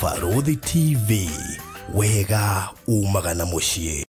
Farodhi TV, wega umagana mushie.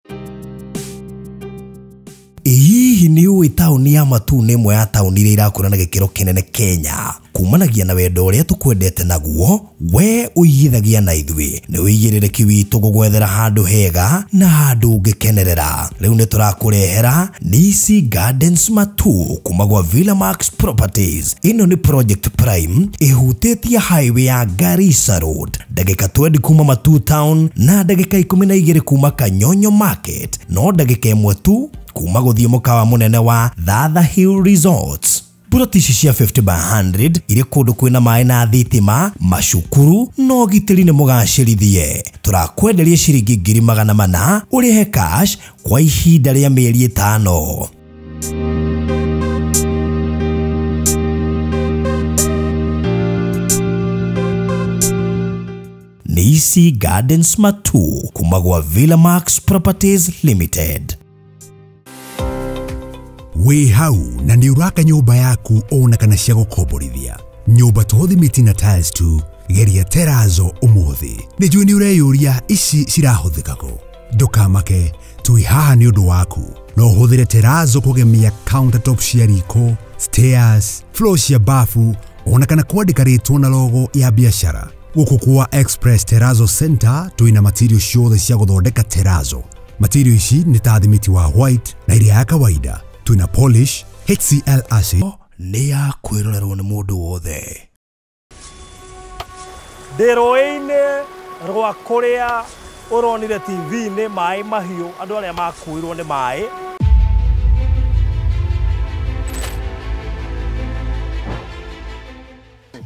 Hihi ni uĩ taũni ya Matu nĩ ĩmwe ya taũni iria irakũra na gĩkĩro kĩnene Kenya. Kumanagia na wendo ũrĩa tũkwendete naguo, we ũigithagia na ithuĩ. Nĩ wĩigĩrĩrĩki witũ gũgwethera handũ hega na handũ ũngĩkenerera. Rĩu nĩ tũrakũrehera Nisi Gardens Matu kuma gwa Villamax Properties. Ĩno nĩ Project Prime ĩhutĩtie highway ya Garissa Road. Ndagĩka 20 kuma Matu Town na ndagĩka 12 kuma Kanyonyo Market. No ndagĩka 1 tu kuma gũthiĩ mũkawa mũnene wa Thatha Hill Resorts. Buroti cia 50 by 100 iri kũndũ kwĩna maĩ na thitima, macukuru no gitĩri nĩ mũgacĩrithie. Tũrakwenderia ciringi 400 ũrĩhe cash kwa ihinda rĩa mĩeri 5. Nisi Gardens Matu kuma gwa Villamax Properties Limited. We hau na ni uraka nyumba yaku ona kana cia gukomborithia. Nyumba tũthimĩti na tiles tu, geria Terrazzo ũmũthĩ. Nĩnjũĩ nĩ ũreyũria ici cirahũthĩka kũ. Ndũkamake, tũi haha nĩ ũndũ waku. No ũhũthĩre Terrazzo kũgemia countertop cia riko, stairs, floor cia bafu, ona kana kwandĩka rĩtwa na logo ya biashara. Gũkũ kwa Express Terrazzo Center twĩna material ciothe cia gũthondeka Terrazzo. Material ici nĩ ta thimiti wa white na iria ya kawaida. Twina polish, HCl acid. Nĩ ya kwĩrorerwo nĩ mũndũ wothe. Ndĩrũĩ-inĩ rwa kũrĩa ũronire TV-inĩ maĩ mahiũ, andũ arĩa makuĩrwo nĩ maĩ.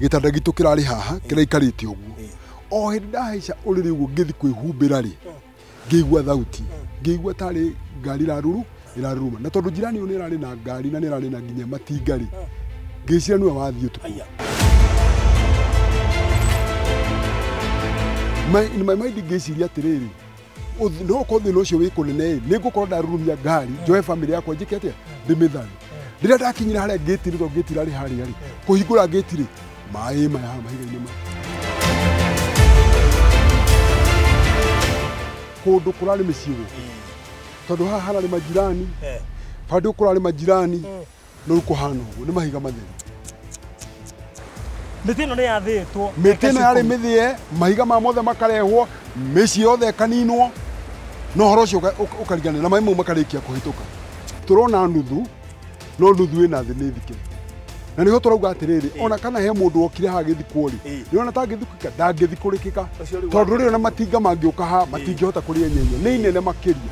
Gĩtanda gitũ kĩrarĩ haha, kĩraikarĩte ũguo. O hĩndĩ ndahaica ũrĩrĩ ũguo ngĩthi kwĩhumbĩra rĩ, ngĩigua thauti, ngĩigua tarĩ ngari raruru iraruma. Na tondu jirani ũyũ nĩ ararĩ na ngari na nĩ ararĩ na nginya matinga rĩ, ngĩciria nĩwe wathiĩ ũtukũ. My mind ngĩciria atĩrĩrĩ, no ũkorwo thĩna ũcio wĩ kũnene, nĩ ngũkorwo ndarurumia ngari, njoe famĩlĩ yakwa njĩke atĩa, ndĩmĩthari. Rĩrĩa ndakinyire harĩa gate rĩ, gate rarĩ harĩa rĩ, kũhingũra gate rĩ, maĩ maya mahiga-inĩ ma. Kũndũ kũrarĩ mĩciĩ gũkũ. Tondu haha harĩ majirani, bado kũrarĩ majirani, no kũhana ũguo, nĩ mahiga matheru. Mĩtĩ ĩno nĩ yathĩtwo. Mĩtĩ ĩno yarĩ mĩthĩe, mahiga ma mothe makarehwo, mĩciĩ yothe ĩkaninwo, no ũhoro ũcio ũkarigana na maĩ mau makarĩkia kũhĩtũka. Tũrona nuthu, no nuthu ĩna thĩ nĩ thike. Na nĩho tũrauga atĩrĩrĩ, ona kana he mũndũ wokire haha gĩthikwo rĩ, nĩona ta ngĩthikũka, ndangĩthikũrĩkĩka. Tondũ rĩrĩ ona matinga mangĩũka haha, matingĩhota kũrĩa nyenye, nĩ inene makĩria.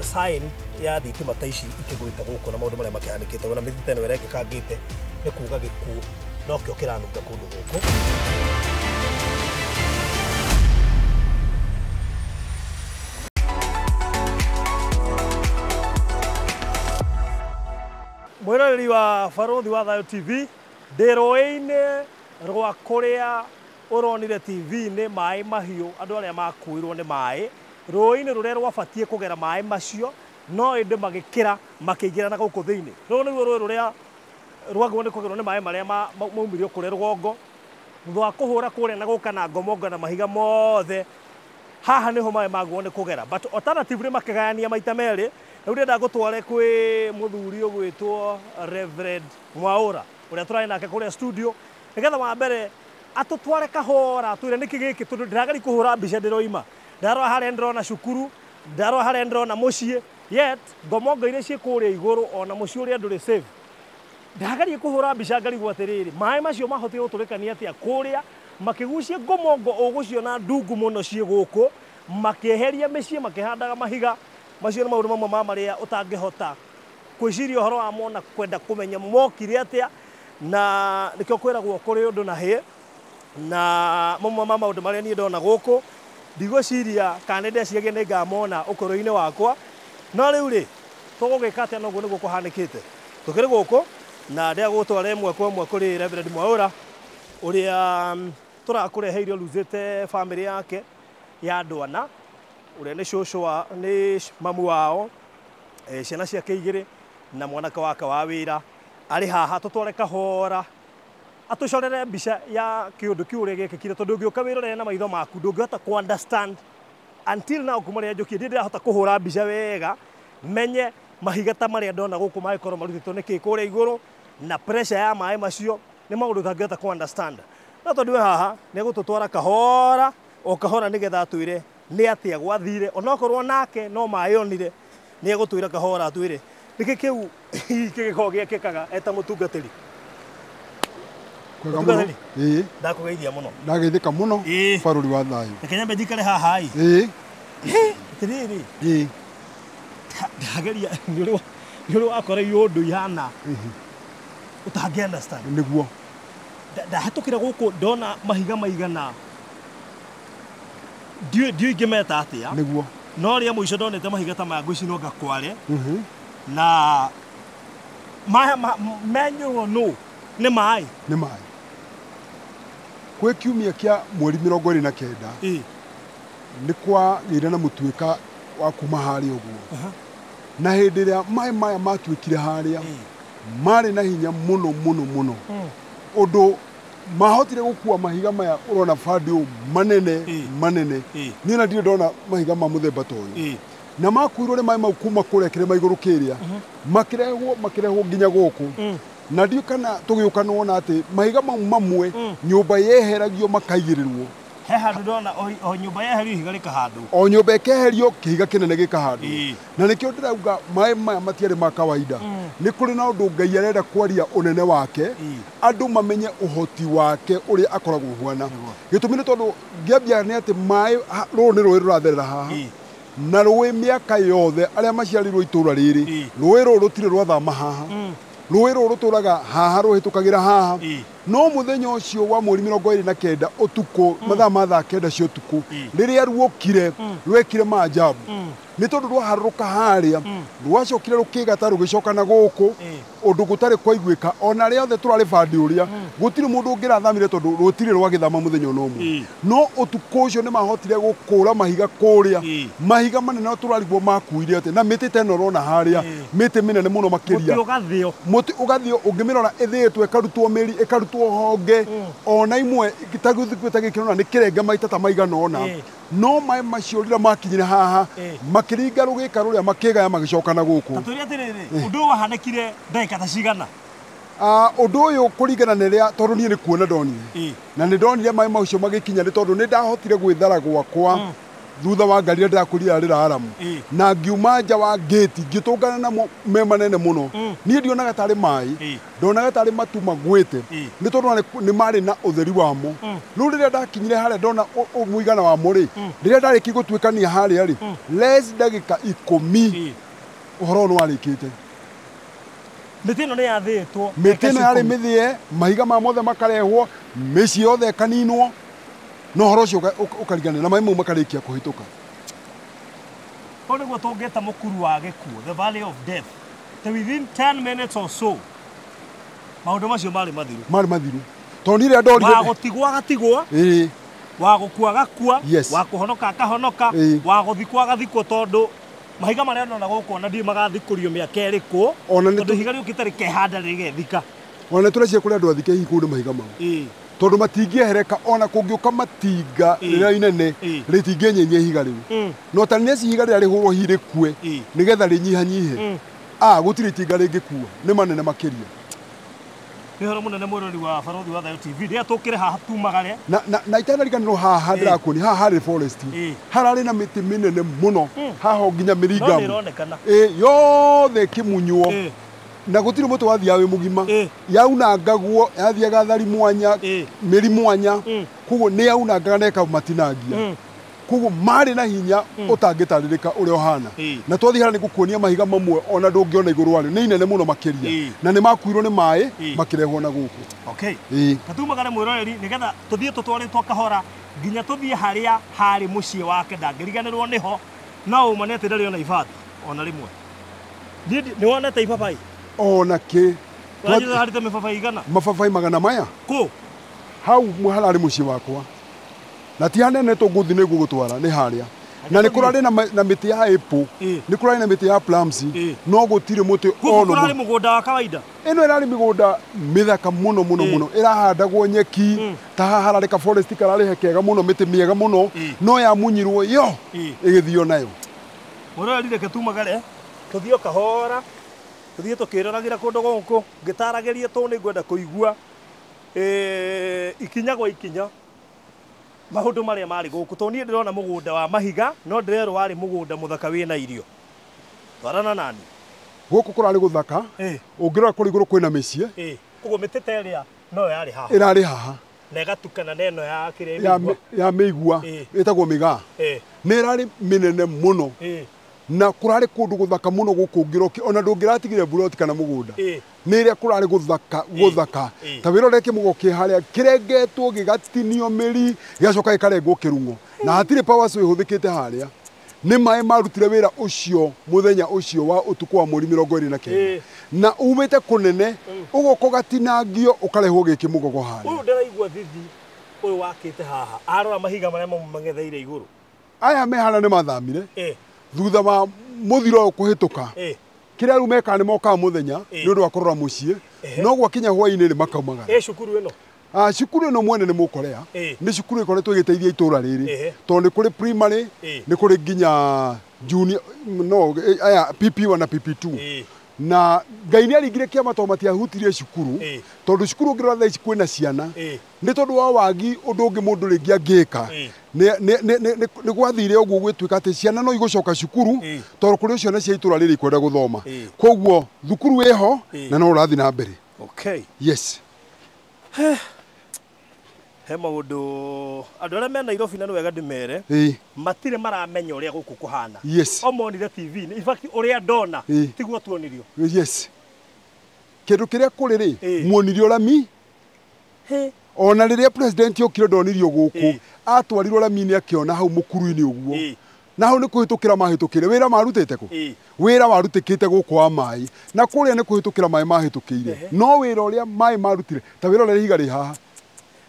Sign ya thitima ta ici ikĩgwĩte gũkũ na maũndũ marĩa makĩhanĩkĩte, ona mĩtĩ ĩno ĩrekĩkangĩte nĩ kuuga gĩkuũ, no kĩo kĩranunga kũndũ gũkũ. Mwĩroreri wa Farodhi wa Thayũ TV, ndĩ rũĩ-inĩ rwa kũrĩa ũronire TV-inĩ maĩ mahiũ, andũ arĩa makuĩrwo nĩ maĩ. Rũĩ-inĩ rũrĩa rwabatiĩ kũgera maĩ macio, no ĩndĩ magĩkĩra makĩingĩra na gũkũ thĩinĩ. Rũu nĩruo rũĩ rũrĩa rwagĩrĩirwo nĩ kũgerwo nĩ maĩ marĩa maumirio kũrĩa rũgongo, thutha wa kũhũra kũrĩa na gũka na ngomonga na mahiga mothe. Haha nĩho maĩ magĩrĩirwo nĩ kũgera, but alternatively makĩgayania maita merĩ. Rĩu ndĩrenda ngũtware kwĩ mũthuri ũgwĩtwo Reverend Mwaũra, ũrĩa tũrarĩ nake kũrĩa studio, nĩgetha wa mbere atũtware kahora atwĩre nĩkĩ gĩkĩ, tondũ ndĩrageria kũhũra mbica ndĩroima. Ndarora harĩa ndĩrona cukuru, ndarora harĩa ndĩrona mũciĩ, yet ngomongo iria ciĩ kũrĩa igũrũ ona mũciĩ ũrĩa ndũrĩ safe. Ndageria kũhũra mbica ngarigwo atĩrĩrĩ, maĩ macio mahotire gũtũrĩkania atĩa kũrĩa, makĩgucia ngomongo ũgũciona ndungu mũno ciĩ gũkũ, makĩeheria mĩciĩ, makĩhandaga mahiga. Macio nĩ maũndũ mamwe ma marĩa ũtangĩhota kwĩciria ũhoro wa mona kwenda kũmenya mokire atĩa, na nĩkĩo kwĩragwo kũrĩ ũndũ na hĩ. Na mamwe ma maũndũ marĩa niĩ ndona gũkũ, ndigwĩciria kana ndeciagia nĩ ngamona ũkũrũ-inĩ wakwa. No rĩu rĩ, tũgũgĩka atĩa noguo nĩguo kũhanĩkĩte. Tũkĩrĩ gũkũ na ndĩa gũtwara ĩmwe kwa ĩmwe kũrĩ Reverend Mwaũra, ũrĩa tũrakũreheire ũruzĩte famĩlĩ yake ya andũ ana, ũrĩa nĩ cũcũ nĩ mamu wao, ciana ciake 2 na mwanake wake wa wĩra. Arĩ haha tũtware kahora atucorere mbica ya kiundu kiu ria gikikire tondu ngioka wirorere na maitho maku ndungihota ku understand until now kuma ria njukie ndirahota kuhura mbica wega menye mahiga ta maria ndona guku magikorwo marutitwo niki kuria iguru na pressure ya mai macio ni maundu thangihota ku understand no tondu we haha ni gututwara kahora o kahora nigetha atwire ni atia gwathire onokorwo nake no mayonire ni egutwira kahora atwire niki kiu gigikorwo giekikaga eta mutungatiri kwega muno ndakugeithia muno ndageithika muno baruri wa thayu Kenyambe njikare haha tiriri ndageria ni uri wakora yundu ihana utangi understand niguo ndahetukire guku ndona mahiga maigana ndiu ingimeta atia niguo no ria muico ndonete mahiga ta maya ngwicino ngakware na menyuo no ni mai kwe kiumia kia mweri 29 ni kwagire na mutuika wa kuma haria uguo na hindi ria mai maya matuikire haria mari na hinya muno undu mahotire gukua mahiga maya urona bandi manene ni na ndio ndona mahiga ma muthemba toyo na makuirwo ni mai mau kuma kurekere maiguru kiria makirehwo nginya guku na ndio kana tugiuka nona ati mahiga mau mamwe nyumba yeheragio makaigirirwo he handu ndona o nyumba yeherio ihiga rikahandu o nyumba ekeherio kihiga kinene gikahandu na nikio ndirauga mai maya matiari ma kawaida ni kuri na undu Ngai arenda kwaria unene wake andu mamenye uhoti wake uri akoragwo huana gitumi ni tondu ngiambia ni ati mai runi rui ruratherera haha na rui miaka yothe aria maciarirwo itura riri rui ruru rutire rwathama haha rui ruru ruturaga haha ruhitukagira haha no muthenya ucio wa mweri 29 utuku mathaa ma thaa 9 cia utuku riria ruokire rwekire maajabu ni tondu rwaharuka haria rwacokire rukigata rugicoka na guku undu gutari kwaiguika ona ria othe turari bandi uria gutiri mundu ungirathamire tondu rutiri rwagithama muthenya nomwe no utuku ucio ni mahotire gukura mahiga kuria mahiga manene turarigwo makuire ate na miti teno rona haria miti minene muno makiria muti ugathio ungimirora ithitwe ikarutwo miri ikarutwo honge ona imwe gitaguthikuita gikirona ni kirenge maita ta maigana ona no mai macio rira makinyire haha makiringa rugika ruria makigaya magicoka na guku taturi atiriri undu wahanekire ndagika ta cigana undu uyu kuringana na ria tondu nie ni kuona ndonire na ni ndonire mai macio magikinya ni tondu ni ndahotire gwithara gwakwa thutha wa ngari ria ndirakurira rira aramu na ngiuma nja wa gate ngitungana na me manene muno nie ndionaga tari mai ndonaga tari matu magwite ni tondu ni mari na utheri wamo riu riria ndakinyire haria ndona muigana wa muri riria ndariki gutwikania haria ri less ndagika 10 uhoro no warikite mitino ni yathitwo mitino yari mithie mahiga ma mothe makarehwo mici yothe kaninwo no horo cio ukarigana na mai mau makarikia kuhituka ko niguo tungeta mukuru wa gikuo the valley of death the within 10 minutes or so maundu macio mari mathiru tonire ndorire wa gutigwa gatigwa wa gukua gakua wa kuhonoka akahonoka wa guthikwa gathikwo tondu mahiga maria ndona guku na ndi magathikurio miaka iriku tondu higa riu kitari kehanda rigethika ona turecie kuri andu athike hikunde mahiga mau tondu matingiehereka ona kungiuka matinga riria inene ritingenyenyia higa riu no ta nesi higa riria rihurwo hirikue nigetha rinyihanyihe gutiri tinga ringikua ni manene makiria ni horo munene murori wa Barothi wa Thayu TV ria tukire haha tumagare na itanariganirwo haha ndirakuni haha hari forest harari na miti minene muno haho nginya miringa yothe kimunywo na gutiri mutu wathia wi mugima yauna ngaguo yathiaga thari mwanya miri mwanya kugo ni yauna ngaganeka matinangia kugo mari na hinya utangitarika uri ohana na twathi hara ni gukuonia mahiga mamwe ona ndungiona iguru wari ni inene muno makiria na ni makuirwo ni mai makirehwo na guku katumagare mwiroreri nigetha tuthie tutwaritwo kahora nginya tuthie haria hari mucie wake ndangiriganirwo niho no umanete ndari ona ibati ona rimwe ni wonete ibabai ona ki wajiza harite mababai igana mababai magana maya ku hau muharari mucie wakwa na ti hanene tunguthi ni gugutwara ni haria na nä kå rarä na mä tä ya apple nä kå rarä na mä tä ya plums no gå tirä må tä kå må gå nda wa kawaida ä no ä rarä mä gå nda mä thaka må no må no må no ä rahandagwo nyeki ta haha hararä ka forest kararä he kega må no mä tä mä ega må no no yamunyirwo yo ä gä thio nayo må rorire ke tumagare tå thiä kahora tå thiä tå kä roragä ra kå ndå gå kå ngä taragä rie tå nä ngwenda kå igua ikinya gwa ikinya maå ndå marä a marä gå kå tondå niä ndä rona må gå nda wa mahiga no ndä rerwo warä må gå nda må thaka wä na irio twarana nani gå kå kå rarä gå thaka å ngä rora kå rä igå rå kwä na mä ciä koguo mä tä te ä rä a no yarä haha ä rarä haha na ĩgatukana na ĩno ya kĩrĩa ya mä igua ĩtagwo mä gaa nä ä rarä mä nene må no na kå rarä kå ndå gå thaka må no gå kå ngä roki ona ndå ngä ratigä re mburoti kana må gå nda nä rä a kå rarä gå thaka ta wä rore kä må go kä harä a kä rengetwo gä gatinio mä ri gä gacoka gä karengwo kä rung'o na hatirä pawaco ä hå thä kä te harä a nä maä marutire wä ra å cio må thenya å cio wa å tukå wa mweri 29 na umä te kå nene å goko gatinangio å karehwo gä kä må gogo harä å yå ndä raigua thithi å yå wakä te haha arora mahiga marä a mangetheire igå rå aya me hana nä mathamire thutha wa må thiro å kå hä tå ka kä rä a rä u mekaga nä mokaga må thenya nä å ndå wa kå rora må ciä no gwakinya hwainä nä makaumagara cukuru ä no cukuru ä no mwene nä må korea nä cukuru ä koretwo ä gä teithia itå ra rä rä tondå nä kå rä primary nä kå rä nginya junior no aya pp1 na pp2 na ngai nä aringire kä ama tondå matiahutirie cukuru tondå cukuru å ngä rora thaa ici kwä na ciana nä tondå wa wagi å ndå å ngä må ndå rä ngä angä ka nä gwathire å guo gwä tuä ka atä ciana no igå coka cukuru tondå kå rä o ciana cia itå ra rä rä ikwenda gå thoma koguo thukuru wä ho na no å rathiä na mbere yes he maå ndå andå arä a me Nairobi na nä wega ndä mere matirä maramenya å rä a gå kå kå hana o monire tv å rä a ndona tiguo tuonirio kä ndå kä rä a kå rä rä muonirio rami ona rä rä a president å kire ndonirio gå kå atwarirwo rami-inä akä ona hau må kuru-inä å guo na hau nä kå hä tå kä ra mahä tå kä re wä ra marutä te kå wä ra warutä kä te gå kå wa maä na kå rä a nä kå hä tå kä ra maä mahä tå kä ire no wä ra å rä a maä marutire ta wä rorere ihiga rä haha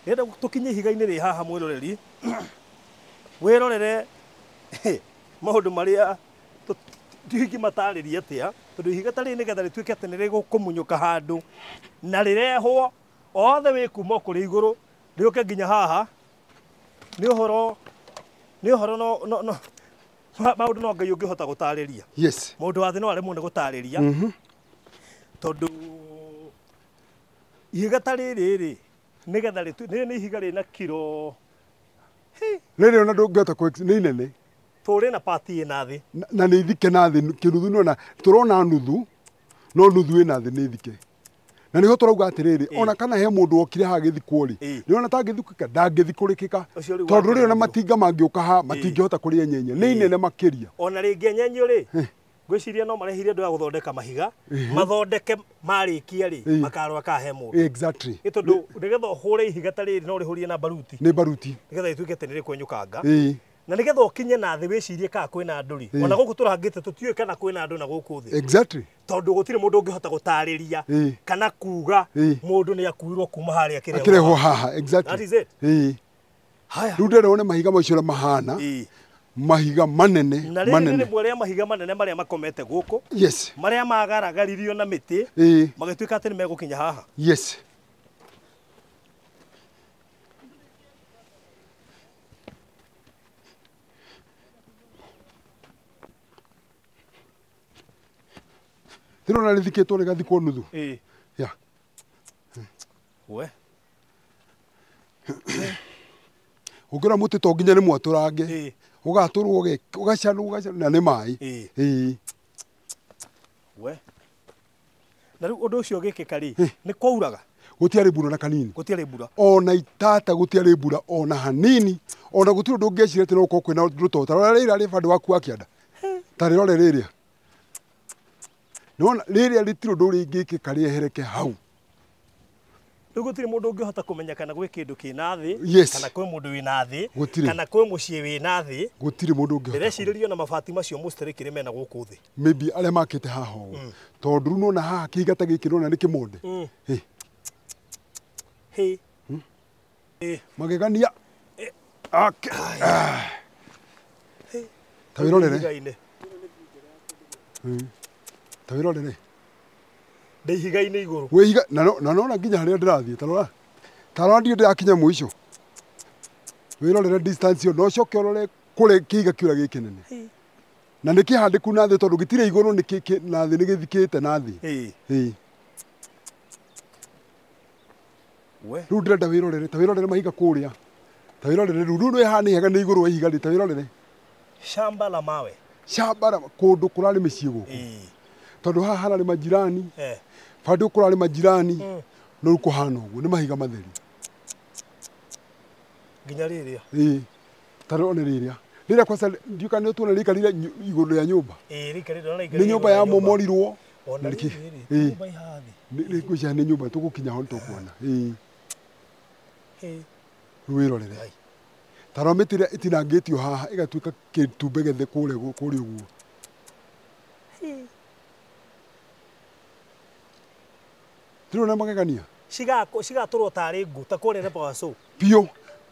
renda tå kinye ihiga-inä rä haha mwä roreri wä rorere maå ndå marä a ingä matarä ria atä a tondå ihiga ta rä nä getha rä tuä ke atä nä rä gå kå munyå ka handå na rä rehwo othe wä kuma kå rä igå rå rä å ke nginya haha nä å horo maå ndå no ngai å ngä hota gå tarä ria må ndå wa thä no aremwo nä gå tarä ria tondå ihiga ta rä rä rä nä getha rä nä ihiga rä na kiro rä rä ona ndå ngä hota nä inene tå rä na pati ä na thä na nä thike na thä kä nuthu nona tå rona nuthu no nuthu ä na thä nä thike na nä ho tå rauga atä rä rä ona kana he må ndå okire haha gä thikwo rä nä ona tangä thikå ka ndangä thikå rä kä ka tondå rä ona matinga mangä å ka ha matingä hota kå rä a nyenye nä inene makä ria ona rä ngä nyenyå rä ngwä ciria no marehire andå a gå thondeka mahiga mathondeke marä kia rä makarwo akahe må ndå nä tondå nä getha å hå re ihiga ta rä rä no rä hå rie na baruti nä baruti nä getha rä tuä ke atä nä rä kwenyå kanga na nä getha å kinye na thä wä cirie kana kwä na andå rä ona gå kå tå rangä te tå tiå kana kwä na andå na gå kå thä tondå gå tirä må ndå å ngä hota gå tarä ria kana kuga må ndå nä akuirwo kuma harä a kä rehwo haha rä u nderone mahiga macio å rä a mahana mahiga manene na rä rä rä mahiga manene marä a makomete gå kå marä a magaragaririo na mä tä magä tuä ka atä nä megå kinya haha rä rona rä thikä two rä gathikwo nuthu å ngä ra må tä to nginya nä mwatå range å gatå rwo å gacanå na nä maä na rä u å ndå å cio å gä kä ka rä nä kwauraga gå tiarä mbura na kanini gå tiarä mbura ona itata gå tiarä mbura ona hanini ona gå tirä å ndå å ngä ecire atä no gå korwo kwä na rå to ta rora rä rä arä bandå waku wa kä anda ta rä rore rä rä a nona rä rä a rä tirå ndå rä ngä kä ka rä ehereke hau rä u gå tirä må ndå å ngä hota kå menya kana gwä kä ndå kä na thä kana kwä må ndå wä na thä kana kwä må ciä wä na thä gå tirä må ndå å ngä ndä recirä rio na mabati macio må citarä kä rä mena gå kå thä maybe arä a makä te haha å tondå rä u nona haha kä higa ta gä kä nona nä kä monde magegania Tawirorere. Tawirorere. Ndeihiga-inĩ igũrũ. Wĩiga na nona nginya harĩa ndĩrathiĩ tarora. Tarora ndio ndĩrakinya mũico. Wĩrorere distance yo no coke ũrore kũrĩ kĩiga kĩũra gĩkĩnene. Na nĩ kĩhandĩku na thĩ tondũ gĩtirĩ igũrũ nĩ na thĩ nĩ gĩthikĩte na thĩ. Rĩu ndĩrenda wĩrorere, ta wĩrorere mahiga kũrĩa. Ta wĩrorere rĩu nĩ hana hega nĩ igũrũ wa ihiga rĩ, ta wĩrorere. Shamba la mawe. Shamba la kũndũ kũrarĩ mĩciĩ gũkũ. Tondũ haha hararĩ majirani. Bado kũrarĩ majirani. No rĩu kũhana ũguo nĩ mahiga matheri. Nginya rĩrĩa. Tarora rĩrĩa. Rĩrĩa kwanza ndiuka nĩ tuona rĩikarire igũrũ rĩa nyũmba. Rĩikarire ona nĩ nyũmba ya momorirwo. Ona nyũmba ihathi. Nĩ kũcia nĩ nyũmba tũgũkinya ho tũkuona. Wĩrorere. Tarora mĩtĩ ĩrĩa ĩtinangĩtio haha ĩgatuĩka kĩtumbe gethe kũrĩa ũguo. Ndĩrona magegania. Cigatũrwo tarĩ ngũ ta kũrĩa Nepoaso. Biũ.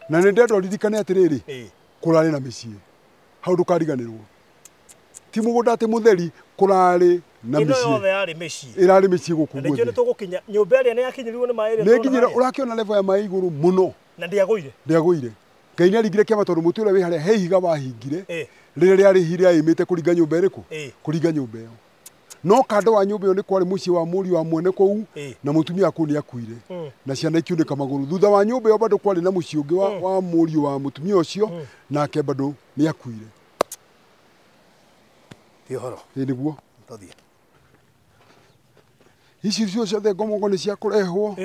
Na nĩ ndenda ũririkane atĩrĩrĩ. Kũrarĩ na mĩciĩ. Hau ndũkariganĩrwo. Ti mũgũnda atĩ mũtheri kũrarĩ na mĩciĩ. Ĩno yothe yarĩ mĩciĩ. Ĩrarĩ mĩciĩ gũkũ guothe. Nĩkĩo nĩ tũgũkinya nyũmba ĩrĩa nĩ yakinyirirwo nĩ maĩ ĩrĩa. Nĩ nginyĩra ũrakĩona level ya maĩ igũrũ mũno. Na ndĩagũire. Ndĩagũire. Ngai nĩ aringire kĩama tondũ mũtĩ ũrĩa wĩ harĩa he ihiga wahingire. Rĩrĩa rĩarĩ hiria ĩmĩte kũringa nyũmba ĩrĩkũ? Kũringa nyũmba ĩyo. No kando wa nyũmba ĩyo nĩ kwarĩ mũciĩ wa mũriũ wa mwene kũu na mũtumia kũu nĩ akuire. Na ciana ikiunĩka magũrũ. Thutha wa nyũmba ĩyo bado kwarĩ na mũciĩ ũngĩ wa mũriũ wa mũtumia ũcio nake bado nĩ akuire. Tihoro. Nĩguo. Tũthiĩ. Ici ciothe ngomongo nĩ cia kũrehwo.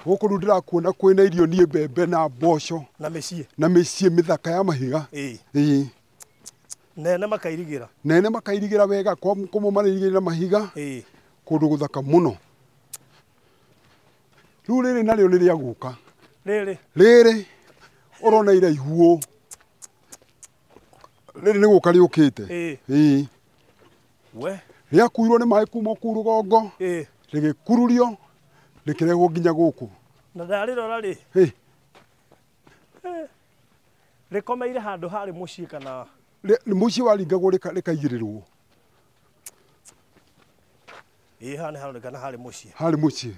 Gũkũ rĩu ndĩrakuona kwĩna irio niĩ mbembe na mboco. Na mĩciĩ. Na mĩciĩ mĩthaka ya mahiga. Nene makairigĩra. Nene makairigĩra wega kũmũ marĩirigĩra mahiga. Kũndũ gũthaka mũno. Rĩu rĩrĩ narĩo nĩ rĩa gũka. Rĩrĩ ũrona iraihu. Rĩrĩ nĩ gũka rĩũkĩte. Rĩakuirwo nĩ maĩ kuma kũu rũgongo. Rĩgĩkururio rĩkĩrehwo nginya gũkũ. Na ndarĩrora rĩ. Rĩkomeire handũ harĩ mũciĩ kana mũciĩ waringagwo rĩkaigĩrĩrwo. Haha nĩ haronekana harĩ mũciĩ. Harĩ mũciĩ.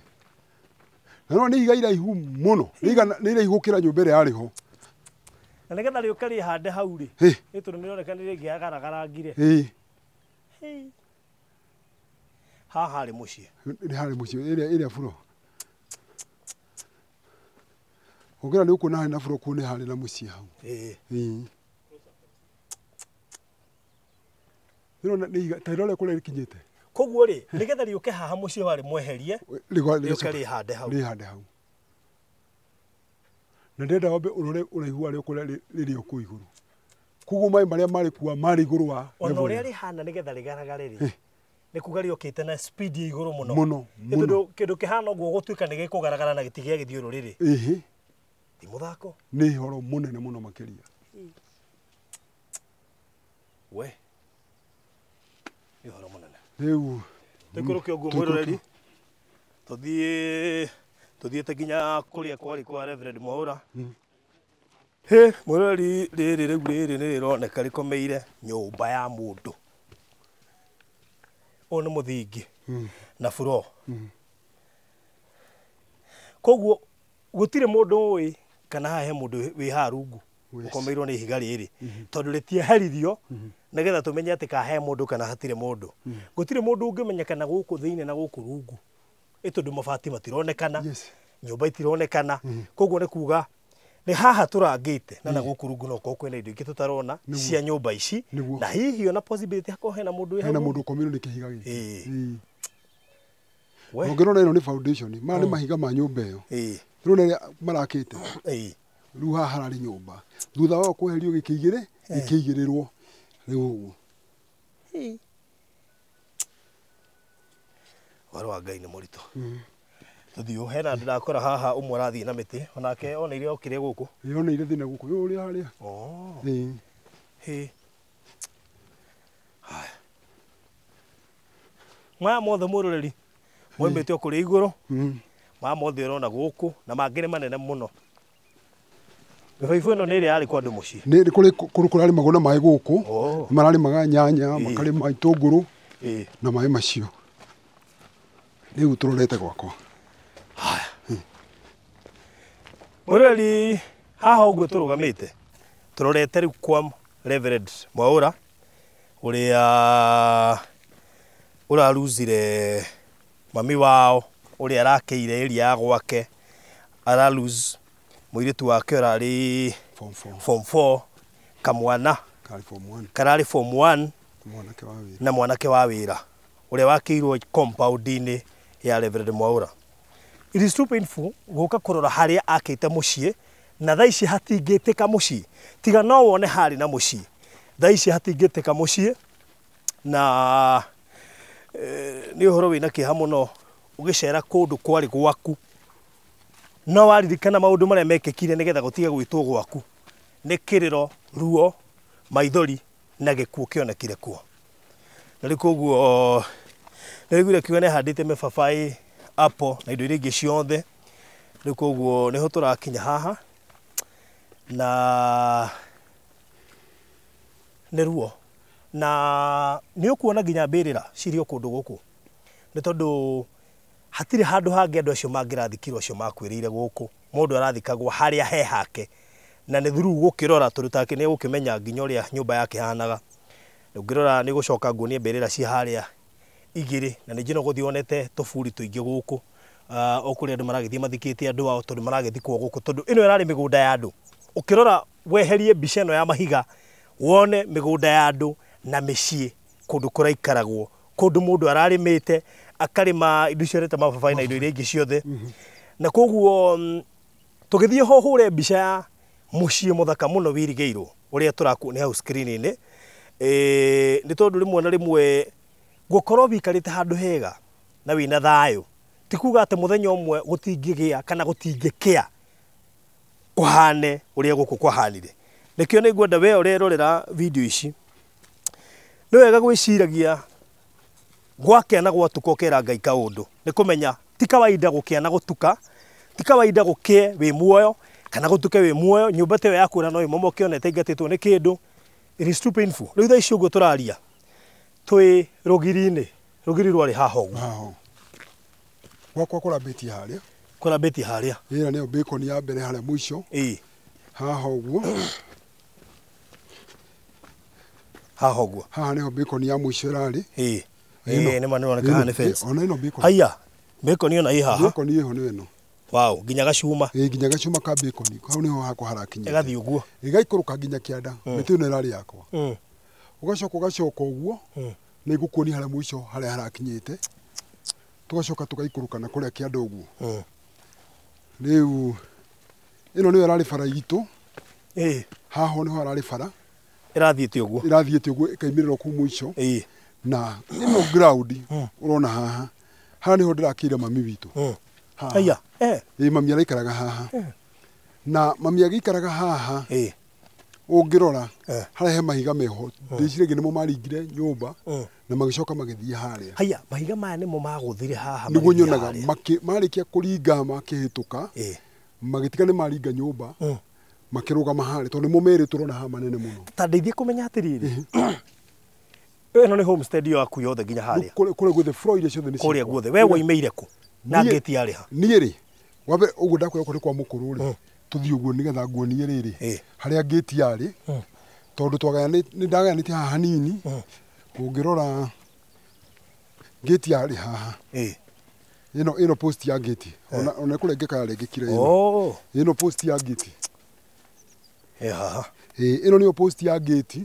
Na no nĩ ihiga iraihu mũno. Nĩ iraihu gũkĩra nyũmba ĩrĩa yarĩ ho. Na nĩgetha rĩũke rĩhande hau rĩ. Nĩ tondũ nĩ rĩoneka nĩ rĩngĩagaragarangire. Haha harĩ mũciĩ. Nĩ harĩ mũciĩ ĩrĩa buro. Ũngĩra nĩ ũkuona harĩ na buro kũu nĩ harĩ na mũciĩ hau. Tairore kũrĩa rĩkinyĩte. Koguo rĩ, nĩgetha rĩũke haha mũciĩ warĩ mweherie, rĩũke rĩhande hau. Rĩhande hau. Na ndĩrenda wambe ũrore ũraihu warĩo kũrĩa rĩrĩ kũu igũrũ. Koguo maĩ marĩa marĩ kuo marĩ igũrũ wa. Ona ũrĩa rĩhana nĩgetha rĩgaragare rĩ. Nĩ kuga rĩũkĩte na speed ya igũrũ mũno. Mũno. Kĩndũ kĩhana ũguo gũtuĩka nĩ gĩkũgaragara na gĩtigĩa gĩthiũrũ rĩrĩ. Ti mũthako. Nĩ horo mũnene mũno makĩria. Nĩ horo mũnene. Rĩu tũikũrũke ũguo mwĩroreri. Tuthiĩte nginya kũrĩa kwarĩ kwa Reverend Mwaũra. Mwĩroreri rĩrĩ nĩ rĩroneka rĩkomeire nyũmba ya mũndũ. Ũyũ nĩ mũthingi na buro. Koguo gũtirĩ mũndũ ũĩ kana haha he mũndũ wĩ haha rungu ũkomeirwo nĩ ihiga rĩrĩ tondũ rĩtieherithio nĩgetha tũmenye atĩ kana he mũndũ kana hatirĩ mũndũ. Gũtirĩ mũndũ ũngĩmenyekana gũkũ thĩinĩ na gũkũ rungu tondũ mabati matironekana, nyũmba itironekana. Koguo nĩ kuga nĩ haha tũrangĩte na gũkũ rungu no gũkorwo kwĩna indo ingĩ tũtarona cia nyũmba ici na hihi ona possibility hakorwo hena mũndũ wĩ hau. Hena mũndũ ũkomeirwo nĩ kĩhiga gĩkĩ. Ũngĩrora ĩno nĩ foundation, maya nĩ mahiga ma nyũmba ĩyo. Rĩu nĩ marakĩte. Rĩu haha hararĩ nyũmba. Thutha wa kweherio gĩkĩigĩrĩrwo rĩu ũguo. Waro wa Ngai nĩ mũritũ. Tuthiũ hena andũ ndakora haha ũmwe arathiĩ na mĩtĩ onake oneire okire gũkũ. Oneire thĩna gũkũ. Ũyũ ũrĩa harĩa. Maya mothe mũroreri moimĩte o kũrĩa igũrũ. Maya mothe ũrona gũkũ na mangĩ nĩ manene mũno. Mĩbaibũ ĩno nĩ ĩrĩa yarĩ kwa andũ mũciĩ. Nĩ kũrĩ kũrarĩ magona maĩ gũkũ. Oh. Mararĩ maga nyanya, makarĩma itũngũrũ na maĩ macio. Rĩu tũrorete gwakwa. Haya. Mũrori haha ũguo tũrũgamĩte. Tũrorete rĩu kwa Reverend Mwaũra ũrĩa ũraruzire mami wao ũrĩa arakĩire area ya gwake, aralose mũirĩtu wake ũrarĩ form 4, kamwana kararĩ form 1 na mwanake wa wĩra ũrĩa wakĩirwo compound-inĩ ya Reverend Mwaũra. It is too painful gũka kũrora harĩa akĩte mũciĩ na thaa ici hatingĩtĩka mũciĩ, tiga no wone harĩ na mũciĩ. Thaa ici hatingĩtĩka mũciĩ na nĩ ũhoro wĩna kĩeha mũno ũgĩcera kũndũ kwarĩ gwaku no waririkana maũndũ marĩa mekĩkire nĩgetha gũtige gwĩtwo gwaku, nĩ kĩrĩro, ruo, maithori na gĩkuũ kĩonekire kuo. Na rĩu koguo nĩrĩguire kiuga nĩ ahandĩte mĩbabaĩ, apple na indo iria ingĩ ciothe. Rĩu koguo nĩho tũrakinya haha na nĩ ruo na nĩ ũkuona nginya mbĩrĩra cirio kũndũ gũkũ, nĩ tondũ hatirĩ handũ hangĩ andũ acio mangĩrathikirwo acio makwĩrĩire gũkũ. Mũndũ arathikagwo harĩa he hake na nĩ through gũkĩrora tondũ take nĩ gũkĩmenya nginya ũrĩa nyũmba yake hanaga. Ũngĩrora nĩ gũcoka nguonie mbĩrĩra ci harĩa igĩrĩ na ningĩ no gũthiĩ wonete tũburi tũingĩ gũkũ okũrĩa andũ maragĩthiĩ mathikĩte andũ ao tondũ maragĩthikwo gũkũ, tondũ ĩno ĩrarĩ mĩgũnda ya andũ. Ũkĩrora weherie mbica ĩno ya mahiga wone mĩgũnda ya andũ na mĩciĩ, kũndũ kũraikaragwo, kũndũ mũndũ ararĩmĩte akarĩma indo icio reta mababaĩ na indo iria ingĩ ciothe. Na koguo tũgĩthiĩ ho hũre mbica ya mũciĩ mũthaka mũno wirigĩirwo ũrĩa tũrakuonia hau screen-inĩ. Nĩ tondũ rĩmwe na rĩmwe gũkorwo wikarĩte handũ hega na wĩna thayũ ti kuga atĩ mũthenya ũmwe gũtingĩgĩa kana gũtingĩkĩa kũhane ũrĩa gũkũ kwahanire. Nĩkĩo nĩ ngwenda we ũrerorera video ici nĩ wega gwĩciragia gwakĩa na gwatuka ũkera Ngai kaũndũ. Nĩ kũmenya ti kawaida gũkĩa na gũtuka, ti kawaida gũkĩe wĩ muoyo kana gũtuke wĩ muoyo. Nyũmba ta ĩyo yaku no ĩmomoke onete ingatĩtwo nĩ kĩndũ. It is too painful. Rĩu thaa ici ũguo tũraria twĩ rũgiri-inĩ, rũgiri rwarĩ haha ũguo gwakwa kũrambĩtie harĩa, kũrambĩtie harĩa. ĩra nĩyo bacon ya mbere harĩa mũico haha ũguo, haha ũguo, haha nĩho bacon ya mũico ĩrarĩ. Nĩ manĩroneka haha nĩ fence. Ona ĩno bacon, haya bacon ĩyo na ĩ haha, bacon ĩho nĩ ĩno. Wow, nginya gacuma. Nginya gacuma ka bacon hau nĩho hakwa harakinyĩte, ĩgathiĩ ũguo ĩgaikũrũka nginya kĩanda. Mĩtĩ ĩno ĩrarĩ yakwa, ũgacoka ũguo nĩ ngũkuonia harĩa mũico harĩa harakinyĩte, tũgacoka tũgaikũrũka na kũrĩa kĩanda ũguo. Rĩu ĩno nĩyo ĩrarĩ bara itũ, haha nĩho hararĩ bara ĩrathiĩte ũguo, ĩrathiĩte ũguo ĩkaimĩrĩra kũu mũico. Na ĩno ground ũrona haha, haha nĩho ndĩrakĩire mami witũ. Haya mami araikaraga haha, na mami agĩikaraga haha ũngĩrora harĩa he mahiga meho, ndĩciragia nĩmo maringire nyũmba na magĩcoka magĩthiĩ harĩa. Haya mahiga maya nĩmo magũthire haha, nĩguo nyonaga marĩkia kũringa makĩhĩtũka magĩtiga nĩ maringa nyũmba makĩrũgama harĩa, tondũ nĩmo merĩ tũrona haha manene mũno. Ta ndeithie kũmenya atĩrĩrĩ, ĩno nĩ homestead yaku yothe nginya harĩa kũrĩa guothe floor iria ciothe nĩ ciakwa. Kũrĩa guothe we woimĩire kũ na ngeti yarĩ ha? Niĩ rĩ wambe ũguo ndakwĩra kũrĩ kwa mũkũrũ rĩ, tũthiĩ ũguo nĩgetha nguonie rĩrĩ harĩa ngeti yarĩ, tondũ nĩ ndagayanĩtie haha hanini. Ũngĩrora ngeti yarĩ haha, ĩno post ya ngeti, ona kũrengeka yarengekire ĩno post ya ngeti haha. Ĩno nĩyo post ya ngeti,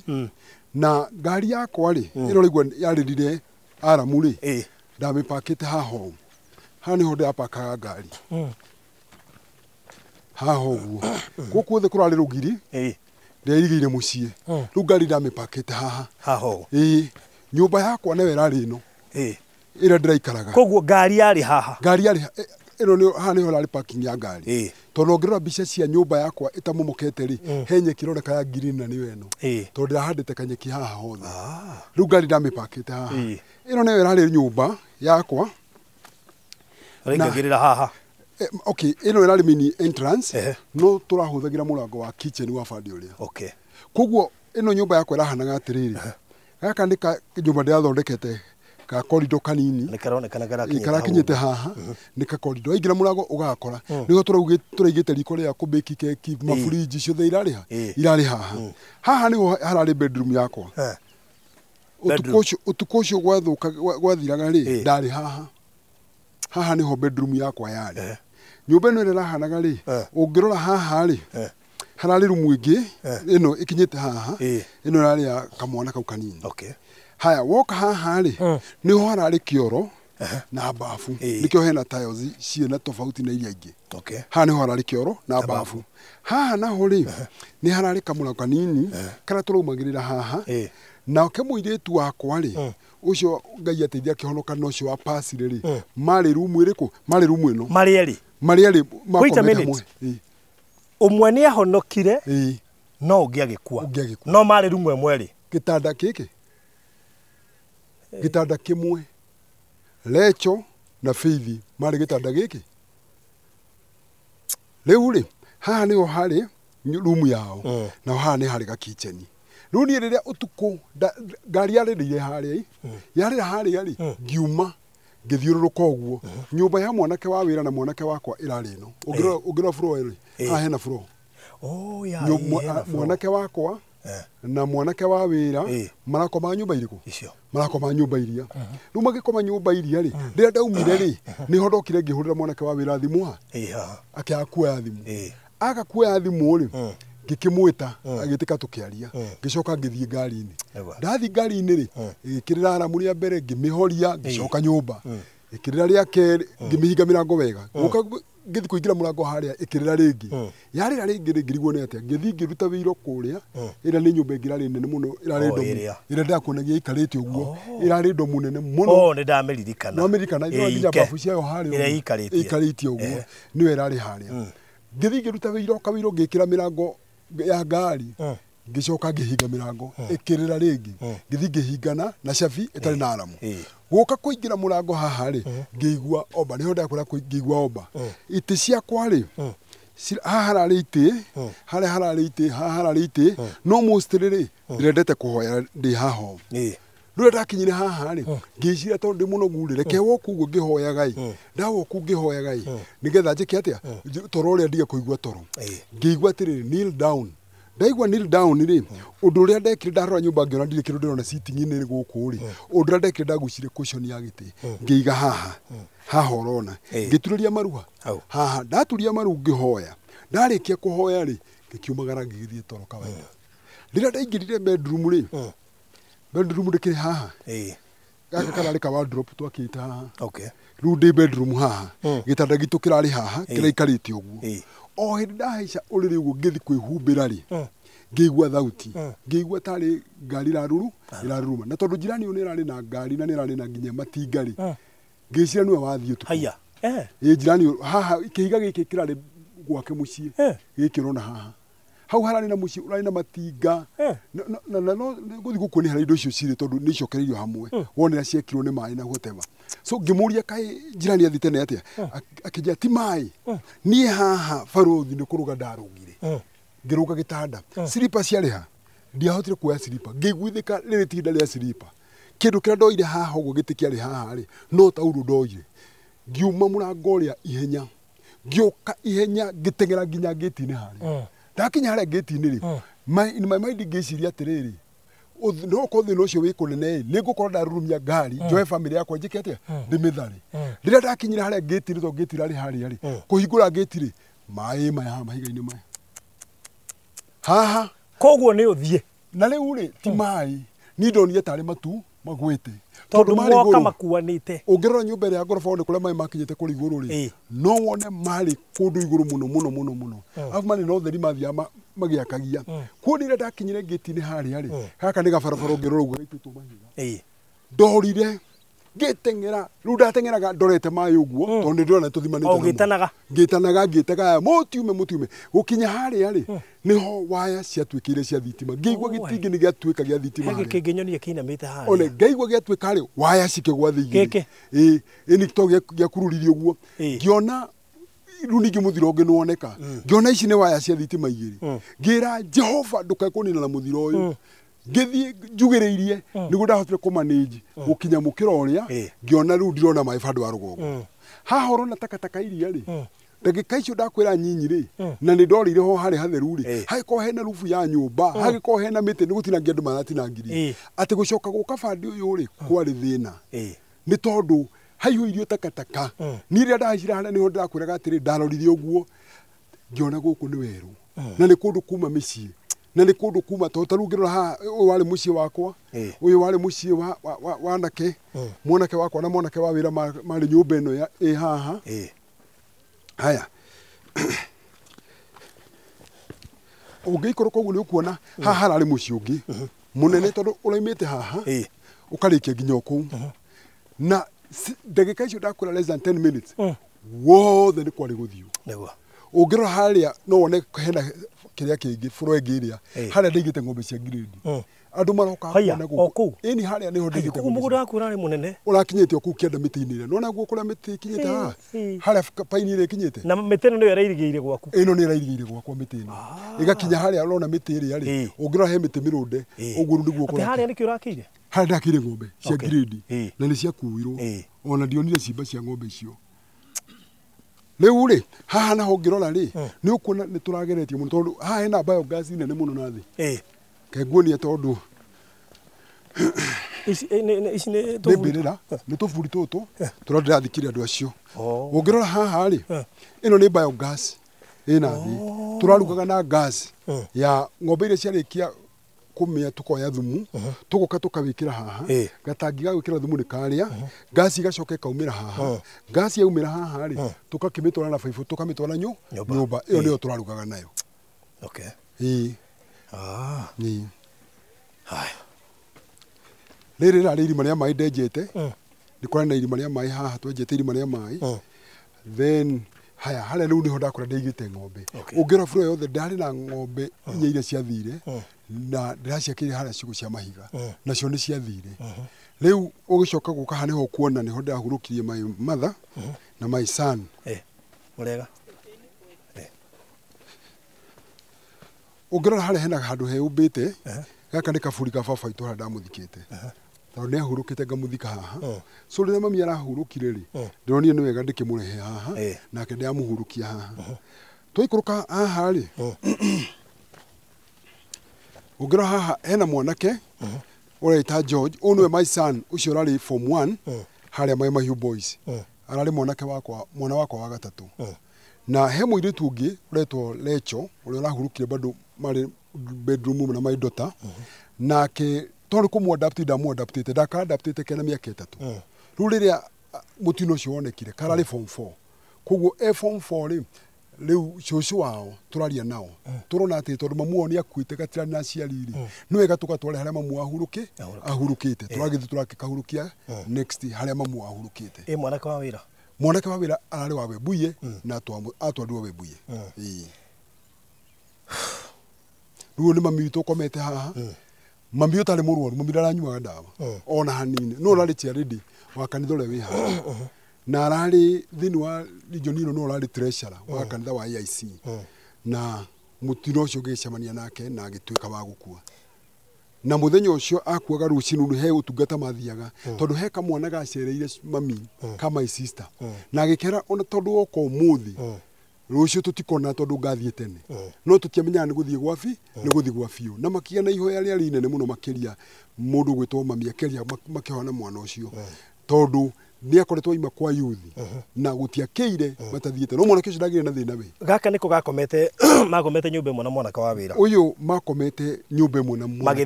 na ngari yakwa rĩ ĩno rĩgua yarĩrire aramu rĩ, ndamĩpakĩte haha ũũ, haha nĩho ndĩrapakaga ngari haha ũguo. Gũkũ othe kũrarĩ rũgiri ndĩrerigĩire mũciĩ, rĩu ngari ndamĩpakĩte haha ũũ. Nyũmba yakwa nayo ĩrarĩ ĩno ĩrĩa ndĩraikaraga. Koguo ngari yarĩ haha, ngari yarĩ ĩno haha nĩho ĩrarĩ parking ya ngari, tondũ ũngĩrora mbica cia nyũmba yakwa ĩtamomokete rĩ, he nyeki ĩroneka ya green na nĩyo ĩno, tondũ ndĩrahandĩte kanyeki haha hothe. Rĩu ngari ndamĩpakĩte haha, ĩno nayo ĩrarĩ nyũmba yakwa ĩraingagĩrĩra haha, Okay, ino ĩrarĩ mini entrance no tũrahũthagĩra mũrango wa kitchen wa bandi ũrĩa. Okay. Koguo ĩno nyũmba yakwa ĩrahanaga atĩrĩrĩ. Gaka nĩ nyũmba ndĩrathondekete ka corridor kanini. Nĩ karonekana karakinyĩte haha. Nĩ ka corridor. Waingĩra mũrango ũgakora. Nĩho tũraigĩte riko rĩa kũbĩki keki, mafuriji ciothe irarĩ haha. Haha nĩho hararĩ bedroom yakwa. Ũtukũ ũcio gwathiraga rĩ, ndarĩ haha. Haha nĩho bedroom yakwa yarĩ. Nyũmba ĩno ĩrahanaga rĩ, ũngĩrora haha rĩ, hararĩ rumu ĩngĩ, ĩno ĩkinyĩte haha, ĩno yarĩ ya kamwana kau kanini. Okay. Haya, woka haha rĩ, nĩho hararĩ kĩoro na bafu. Nĩkĩo hena tiles ciĩna tofauti na iria ingĩ. Okay. Haha nĩho hararĩ kĩoro na bafu. Haha naho rĩ, nĩ hararĩ kamũrango kanini, karĩa tũraumagĩrĩra haha. Nake mũirĩtu wakwa rĩ, ucio Ngai ateithia akĩhonoka na ucio wa pasire rĩ, marĩ rumu ĩrĩkũ? Marĩ rumu ĩno. Marĩ erĩ makomete hamwe. Ũmwe nĩ ahonokire no ũngĩ agĩkua. No marĩ rumu ĩmwe rĩ. Gĩtanda gĩkĩ. Gĩtanda kĩmwe. Lecho na Faith marĩ gĩtanda gĩkĩ. Rĩu rĩ, haha nĩho harĩ rumu yao. Na haha nĩ harĩ ga kitchen. Rĩu niĩ rĩrĩa ũtukũ ngari yarĩrĩire harĩa yarĩra harĩa rĩ, ngiuma ngĩthiũrũrũka ũguo. Nyũmba ya mwanake wa wĩra na mwanake wakwa ĩrarĩ ĩno. Ũngĩrora floor rĩ, haha hena floor. Mwanake wakwa na mwanake wa wĩra marakoma nyũmba irĩkũ? Marakoma nyũmba iria. Rĩu magĩkoma nyũmba iria rĩ, rĩrĩa ndaumire rĩ, nĩho ndokire ngĩhũrĩra mwanake wa wĩra thimũ akĩaga kuoya thimũ. Aga kuoya thimũ rĩ, ngĩkĩmwĩta agĩtĩka tũkĩaria, ngĩcoka ngĩthiĩ ngari-inĩ. Ndathiĩ ngari-inĩ rĩ, ĩkĩrĩra aramu rĩa mbere ngĩmĩhoria, ngĩcoka nyũmba. Ĩkĩrĩra rĩa kerĩ ngĩmĩhinga mĩrango wega. Gũka ngĩthiĩ kũingĩra mũrango harĩa ĩkĩrĩra rĩngĩ. Yarĩra rĩngĩ ngĩrigwo nĩ atĩa. Ngĩthiĩ ngĩruta wĩira kũrĩa, ĩrĩa nĩ nyũmba ĩngĩ ĩrarĩ nene mũno, ĩrarĩ ndo ĩrĩa ndakuonagia ĩikarĩte ũguo, ĩrarĩ ndo mũnene mũno. Nĩ ndameririkana. Ndameririkana nginya babu ciayo harĩa ĩrĩa ĩikarĩte ũguo, nĩyo ĩrarĩ harĩa. Ngĩthiĩ ngĩruta wĩira ũkawĩira ngĩkĩra mĩrango ya ngari, ngĩcoka ngĩhinga mĩrango, ĩkĩrĩra rĩngĩ, ngĩthiĩ ngĩhingana na cabi ĩtarĩ na aramu. Gũka kũingĩra mũrango haha rĩ, ngĩigua omba, nĩho ndakora ngĩigua omba. Itĩ ciakwa rĩ, haha hararĩ itĩ, harĩa hararĩ itĩ, haha hararĩ itĩ, no most rĩ, ndĩrendete kũhoya ndĩ haha. Rĩrĩa ndakinyire haha rĩ, ngĩciria tondũ ndĩ mũnogu rĩ, reke woku ũguo ngĩhoyaga ĩ, ndawoku ngĩhoyaga ĩ, nĩgetha njĩke atĩa, toro ũrĩa ndige kũigua toro. Ngĩigua atĩrĩrĩ, kneel down. Ndaigua kneel down rĩ, ũndũ ũrĩa ndekire ndarora nyũmba ngĩona ndirĩ kĩndũ ndĩrona sitting-inĩ gũkũ rĩ, ũndũ ũrĩa ndekire ndagucirie cushion ya gĩtĩ, ngĩiga haha ũrona, ngĩturĩria maru haha, ndaturia maru ngĩhoya. Ndarĩkia kũhoya rĩ, ngĩkiumagara ngĩgĩthiĩ toro kawaida. Rĩrĩa ndaingĩrire bedroom rĩ, bedroom ndĩkĩrĩ haha. Gaka kararĩ ka wardrobe twakĩte haha. Rĩu ndĩ bedroom haha, gĩtanda gitũ kĩrarĩ haha, kĩraikarĩte ũguo. O hĩndĩ ndahaica ũrĩrĩ ũguo ngĩthiĩ kwĩhumbĩra rĩ, ngĩigua thauti, ngĩigua tarĩ ngari ĩraruruma. Na tondũ njirani ũyũ nĩ ĩrarĩ na ngari na nĩ ĩrarĩ na nginya matinga rĩ, ngĩciria nĩwe wathiĩ ũtukũ. Njirani ũyũ haha kĩhiga gĩkĩ kĩrarĩ gwake mũciĩ, gĩkĩ ũrona haha. Hau hararĩ na mũciĩ ũrarĩ na matinga, na no gũthiĩ gũkũ nĩ harĩ indo icio cirĩ tondũ nĩ icokereirio hamwe, wonera ciekirwo nĩ maĩ na whatever. So ngĩmũria kaĩ njirani athiĩ tene atĩa, akĩnjĩra ti maĩ, niĩ haha barothi nĩ kũrũga ndarũgire, ngĩrũga gĩtanda, slippers ciarĩ ha, ndiahotire kuoya slipper, ngĩiguithĩka rĩrĩ ti ihinda rĩa slipper. Kĩndũ kĩrĩa ndoire haha ũguo gĩtĩ kĩarĩ haha rĩ, no tauro ndoire. Ngiuma mũrango ũrĩa ihenya, ngĩũka ihenya ngĩteng'era nginya gate-inĩ harĩa. Ndakinya harĩa gate-inĩ rĩ, my mind ngĩciria atĩrĩrĩ, no ko thĩna ũcio wĩ kũnene nĩ ngũkorwo ndarurumia ngari njoe family yakwa njĩke atĩa ndĩmĩthare. Rĩrĩa ndakinyire harĩa gate-inĩ to gate irarĩ harĩa rĩ, kũhingũra gate rĩ, maĩ maya haha mahiga-inĩ maya haha. Koguo nĩ ũthiĩ na rĩu rĩ, ti maĩ, niĩ ndonire tarĩ matu magwĩte tondũ moka makuanĩte. Ũngĩrora nyũmba ĩrĩa ya ngoroba wone kũrĩa maĩ makinyĩte kũrĩ igũrũ rĩ, no wone marĩ kũndũ igũrũ mũno. Arabu marĩ na ũtheri mathiaga magĩakagia. Kuonire ndakinyire gate-inĩ harĩa rĩ, gaka nĩ gabarabara ũngĩrora ũguo gaitĩtwo mahiga. Ndorire ngĩteng'era, rĩu ndateng'eraga ndorete maĩ ũguo tondũ nĩ ndĩrona tũthimanĩte. Ngĩtanaga ngĩtega mũtiume. Gũkinya harĩa rĩ, niho waya ciatuĩkĩire cia thitima. Ngĩigua gĩtingĩ nĩ gĩatuĩka gĩa thitima harĩa. Kĩngĩnyonia kĩinamĩte harĩa. Ole ngaigua gĩatuĩka rĩ, waya cikĩgwa thĩ igĩrĩ. Nĩ to gĩakururirie ũguo. Ngĩona riu ningi muthiro ungi nuoneka ngiona ici ni waya cia thitima igiri ngira Jehova ndukakunina na muthiro uyu ngithie njugiriirie niguo ndahotire kumanage gukinya mukira uria ngiona riu ndirona mai bandu wa rugongo haha urona takataka iria ri ndagika icio ndakwira nyinyi ri na ni ndorire ho hari hatheru ri hagiko hena rufu ya nyumba hagiko hena miti ni gutinangia andu maratinangirie ati gucoka guka bandi uyu ri kwari thina ni tondu haiyuirio takataka ni ria ndahicira haria niho ndakwiraga atiri ndarorithie uguo ngiona guku ni weru na ni kundu kuma micii na ni kundu kuma to taru ngirora ha uyu wari mucii wakwa uyu wari mucii wa nake mwanake wakwa na mwanake wa wira mari nyumba ino ya haha haya ungiikoro koguo ni ukuona haha harari mucii ungi munene tondu uraimite haha ukarikia nginya oku na ndagika icio ndakwira less than 10 minutes wothe ni kwari guthio ungirora haria no wone hena kiria kingi furo ingiria haria ndigite ng'ombe cia grade andu maroka kuona guku ini haria niho ndigite mugunda waku urari munene urakinyite oku kienda miti-ini ire nona guo kuria miti kinyite ha haria paini ire kinyite na miti ino ni irairigiire gwaku ino ni irairigiire gwakwa miti-ini igakinya haria urona miti iria ri ungirora he miti mirunde uguo niguo kuria haria ni kiurakire haria ndakire ng'ombe cia grade na ni cia kuirwo ona ndionire cimba cia ng'ombe icio riu ri haha naho ngirora ri ni ukuona ni turageretie muno tondu haha hena biogas nene muno na thi kenguonia tondu ici ni mbirira ni tuburi tutu turathikire andu acio ungirora haha ri ino ni biogas ina thi turarugaga na gas ya ng'ombe iria ciarikia kumia tukoya thumu tugoka tukawikira haha gatangi ga gwikira thumu ni karia gasi gacoke kaumira haha gasi yaumira haha ri tukakimitwara na baibu tukamitwara nyumba iyo niyo turarugaga nayo ni haya riri rari irima ria mai ndenjete ni kwari na irima ria mai haha twenjete irima ria mai then haya haria riu niho ndakora ndigite ng'ombe ungira buro yothe ndari na ng'ombe inya iria ciathire na ndiraciakire haria ciugo cia mahiga nacio ni ciathire riu ugicoka guka ha niho kuona niho ndahurukirie my mother na my son murega ungirora haria hena handu heumbite gaka ni kaburi ka baba itu haria ndamuthikite tondu ni ahurukite ngamuthika haha so riria mami arahurukire ri ndironire ni wega ndikimurehe haha nake ndiamuhurukia haha twaikuruka haha ri ungirora haha hena mwanake ureita George unwe my son ucio rari form 1 haria my Mahiu boys arari mwanake wakwa mwana wakwa wa gatatu na he muiritu ungi uretwo Lecho uria urahurukire bado mari bedroom na my daughter nake tondu kumu adapted ndaka adapted kena miaka 3 riu riria mutino ucio wonekire karari form 4 koguo form 4 ri riu cucu wao turaria nao turona ati tondu mamu oni akuite gatira na ciariri ni wega tugatware haria mamu ahurukite turagithi turakikahurukia next haria mamu ahurukite mwanake wa wira arari wa Webuye na atwandu Webuye riu ni mami witu komete haha mami utari murwaru mami ndaranyuaga ndawa ona hanini no rari charity wa kanitha ule wi haha na arari thini wa region ino no rari treasurer wa kanitha wa IC na mutino ucio gicemania nake na agituika wa gukua na muthenya ucio akuaga rucinu he utungata mathiaga tondu he kamwana gacereire mami kama sister na agikera ona tondu oko muthi rucio tutikona tondu ngathie tene no tutiamenya ni guthie gwafi ni guthie gwafiu na makia na ihoya ria rinene muno makiria mundu gwitwo mami akeria makihona mwana ucio tondu ni akoretwo ima kwa yuthi na gutiakeire matathiete no mwana kicio ndagire na thina we gaka niko gakomete makomete nyumba imwe na mwana ka wa wira uyu makomete nyumba imwe na mwana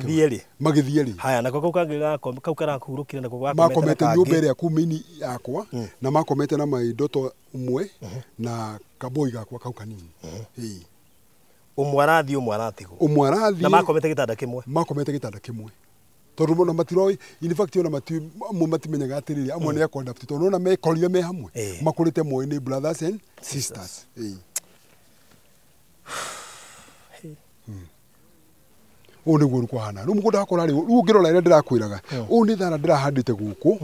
magithieri haya nako kau kangi gakome kau karakurukire nako makomete nyumba ria kumini yakwa na makomete na maidoto umwe na kaboi gakwa kau kanini umwe arathi umwe aratigo na makomete gitanda kimwe tondu mona matiroi in fact ona matimenyaga atiriri amwe ni akondapt tondu ona mekorire me hamwe makurite moyo ni brothers and sisters oni guru kwa hana ru mugunda hakora ri ru ngirora ire ndirakwiraga u ni thara ndirahandite guku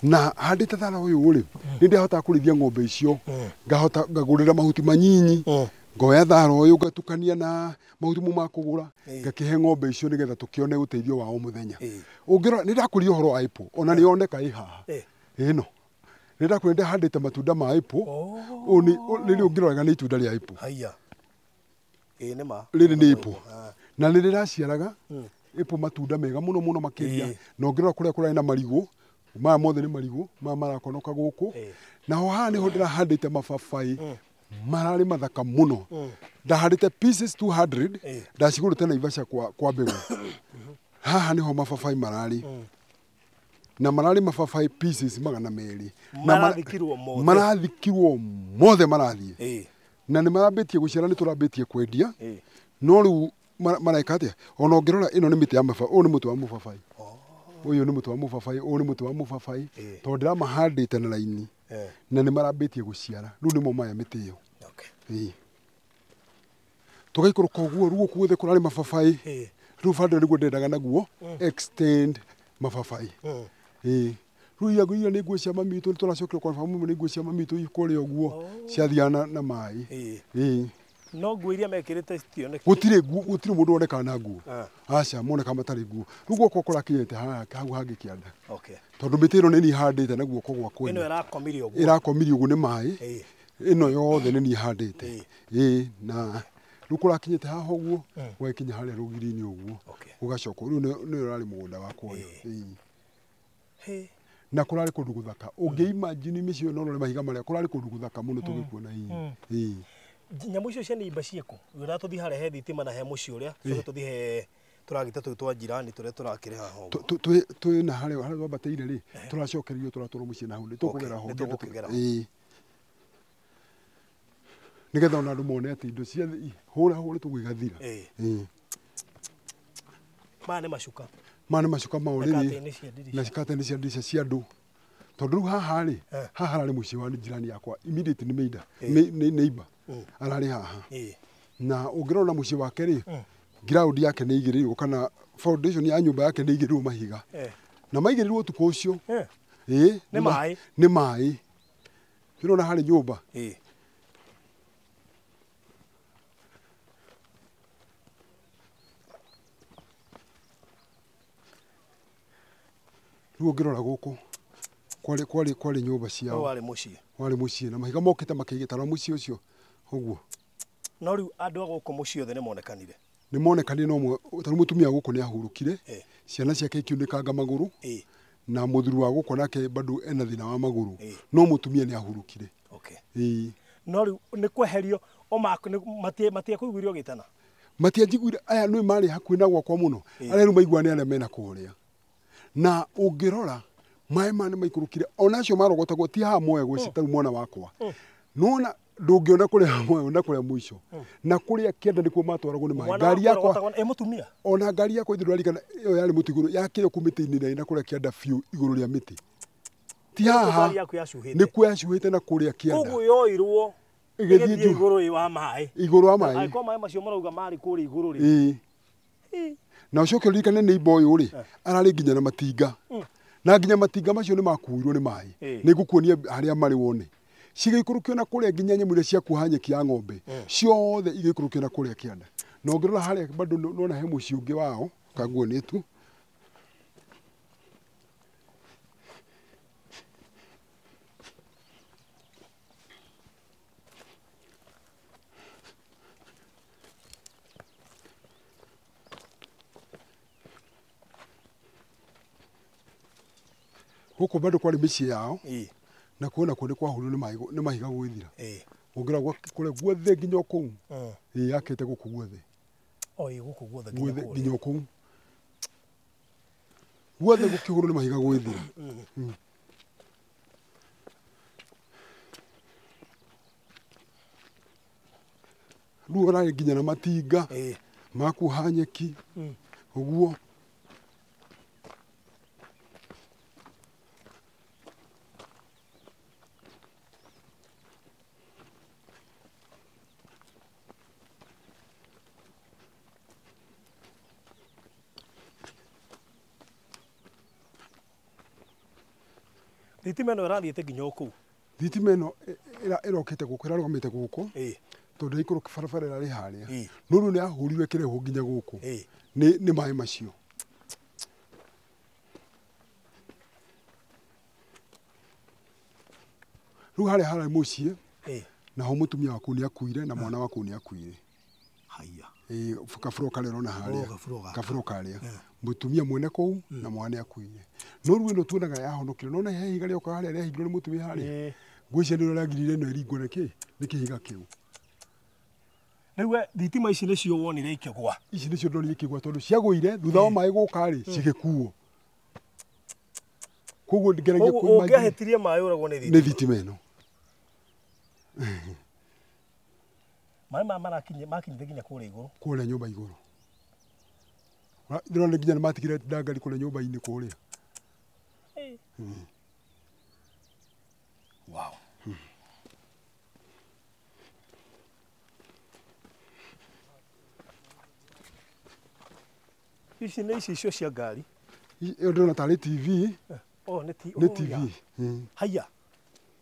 na handite thara uyu uri ni ndihota kurithia ng'ombe icio ngahota ngagurira mahuti manyinyi ngoya thara uyu ngatukania na mahuti ma kugura ngakihe ng'ombe icio nigetha tukione uteithio wao muthenya ungirora ni ndakuria uhoro wa apple ona ni oneka ihaha ino ni ndakuria handite matunda ma apple oni ni ungirora ni itunda ria apple haya ni ma riri ni apple na ni riraciaraga apple matunda mega muno makiria na ungirora kuria kurari na marigu maya mothe ni marigu maya marakonoka guku na ho haha niho ndirahandite mababai marari mathaka muno ndahandite pieces 200 ndacigurite na Ivasha kwa mbegu haha niho mababai marari na marari mababai pieces 200 marathikirwo mothe marathie na ni marambitie guciara ni turambitie kwendia no riu maraika atia ona ngirora ino ni miti ya mababai o ni muti wa mubabai uyu ni muti wa mubabai uyu ni muti wa mubabai tondu ndiramahandite na raini na ni marambitie guciara riu nimo maya miti iyo tugaikuruka uguo ruo kuothe kurari mababai riu bado niguo ndendaga naguo extend mababai riu yaguia ni nguo cia mamitu ni turacokera kwa famu ni nguo cia mamitu ikuria uguo ciathiana na mai no nguo iria mekirite cioneke gutire mundu woneka na nguo aca moneka matari nguo riu guoko kurakinyete hau hangi kianda tondu miti ino ni handite na guoko gwakwa ino irakomirio uguo ni mai ino yothe ni ni handite na riu kurakinyete haha uguo gwekinya haria rugiri-ini uguo ugacoka riu ni urari mugunda wakwa na kurari kundu guthaka ungi-imagine micio no rore mahiga maria kurari kundu guthaka muno tugikuona nyamu icio cia ni imba ciaku wira tuthi haria he thitima na he muci uria tuthi he turagita tu twa jirani turia turakire haha tu na haria wambateire ri turacokerio turatwaro muci na hundi tukugera ho nigetha ona andu mone ati indo cia hura tugigathira maya ni macuka mauriri na cikate ni cia ndirisha cia andu tondu riu haha ri haha harari muci wa jirani yakwa immediate ni meida neighbor arari haha na ungirona muci wake ri ground yake ni igirirwo kana foundation ya nyumba yake ni igirirwo mahiga na maigirirwo tuko ucio ni mai kirona hari nyumba riu ungirora guku kwari nyumba ciao wari muci na mahiga mokite makigitara muci ucio uguo no riu andu aguko muci othe ni monekanire no mwe taru mutumia guko ni ahurukire ciana ciake ikiunikanga maguru na muthuru wa guko nake bado ena thina wa maguru no mutumia ni ahurukire no riu ni kweherio o matie kuiguirio gitana matie njiguire aya ni mari hakui na gwakwa muno aria maiguane aria mena kuria na ungirora mai mane maikurukire ona acio marogotagwo ti haha moya gwicitaru mwana wakwa nona ndungiona kuria moya na kuria mwisho na kuria kienda nikuo matwaragwo ni mai ngari yakwa mutumia ona ngari yakwa ithiru arikana iyo yari mutiguru yakire kumiti-ini na kuria kienda fiu iguru ria miti ti haha ni kuo yacuhite na kuria kienda uguo yoirwo igithii iguru wa mai ko mai macio marauga mari kuria iguru ri na ucoke urikane ni boy uri arari nginya na matinga na nginya matinga macio ni makuirwo ni mai ni ngukuonia haria mari wone cigiikurukio na kuria nginya nyemu iria ciakuha nyeki ya ng'ombe ciothe igiikurukio na kuria kianda na ngirora haria bado nona he muci ungi wao kanguonie tu huko bado kwari mici yao na kuona kundi kwa huru ni mahiga gwithira ungira kure guothe nginya kuu yakite guku guothe guku guothe nginya kuu guothe gukihuru ni mahiga gwithira riu arari nginya na matinga makuha nyeki uguo thitima ĩno ĩrathiĩte nginya kũu. thitima ĩno ĩrokĩte gũkũ ĩrarũgamĩte gũkũ tondũ ikũrũ barabara ĩrarĩ harĩa no rĩu nĩ yahũrirwo ĩkĩrehwo nginya gũkũ nĩ maĩ macio. Rĩu harĩa harĩ mũciĩ naho mũtumia waku nĩ akuire na mwana waku nĩ akuire. Haya. Kaburo karĩa ũrona harĩa kaburo karĩa mũtumia mwene kũu na mwana akuire. No rĩu ĩno tuonaga yahonokire no he higa rĩoka harĩa rĩahingirwo nĩ mũtumia harĩa ngwĩciria nĩ rĩagirire ĩno ĩringwo nĩ kĩhiga kĩu. Rĩu thitima ici nĩcio wonire ikĩgwa. Ici nĩcio ndonire ikĩgwa tondũ ciagũire thutha wa maĩ gũka-rĩ cigĩkuo. Koguo ngeragia kuimagine ũngĩahĩtirie maĩ ũragwo nĩ thitima ĩno. Maĩ makinyire nginya kũrĩa igũrũ. Kũrĩa nyũmba igũrũ. Ndĩrona nginya nĩ matigire ndangari kũrĩa nyũmba-inĩ kũrĩa. Wow. Ici nĩ icio cia ngari. Ĩyo ndĩrona tarĩ TV. Nĩ TV. Haya.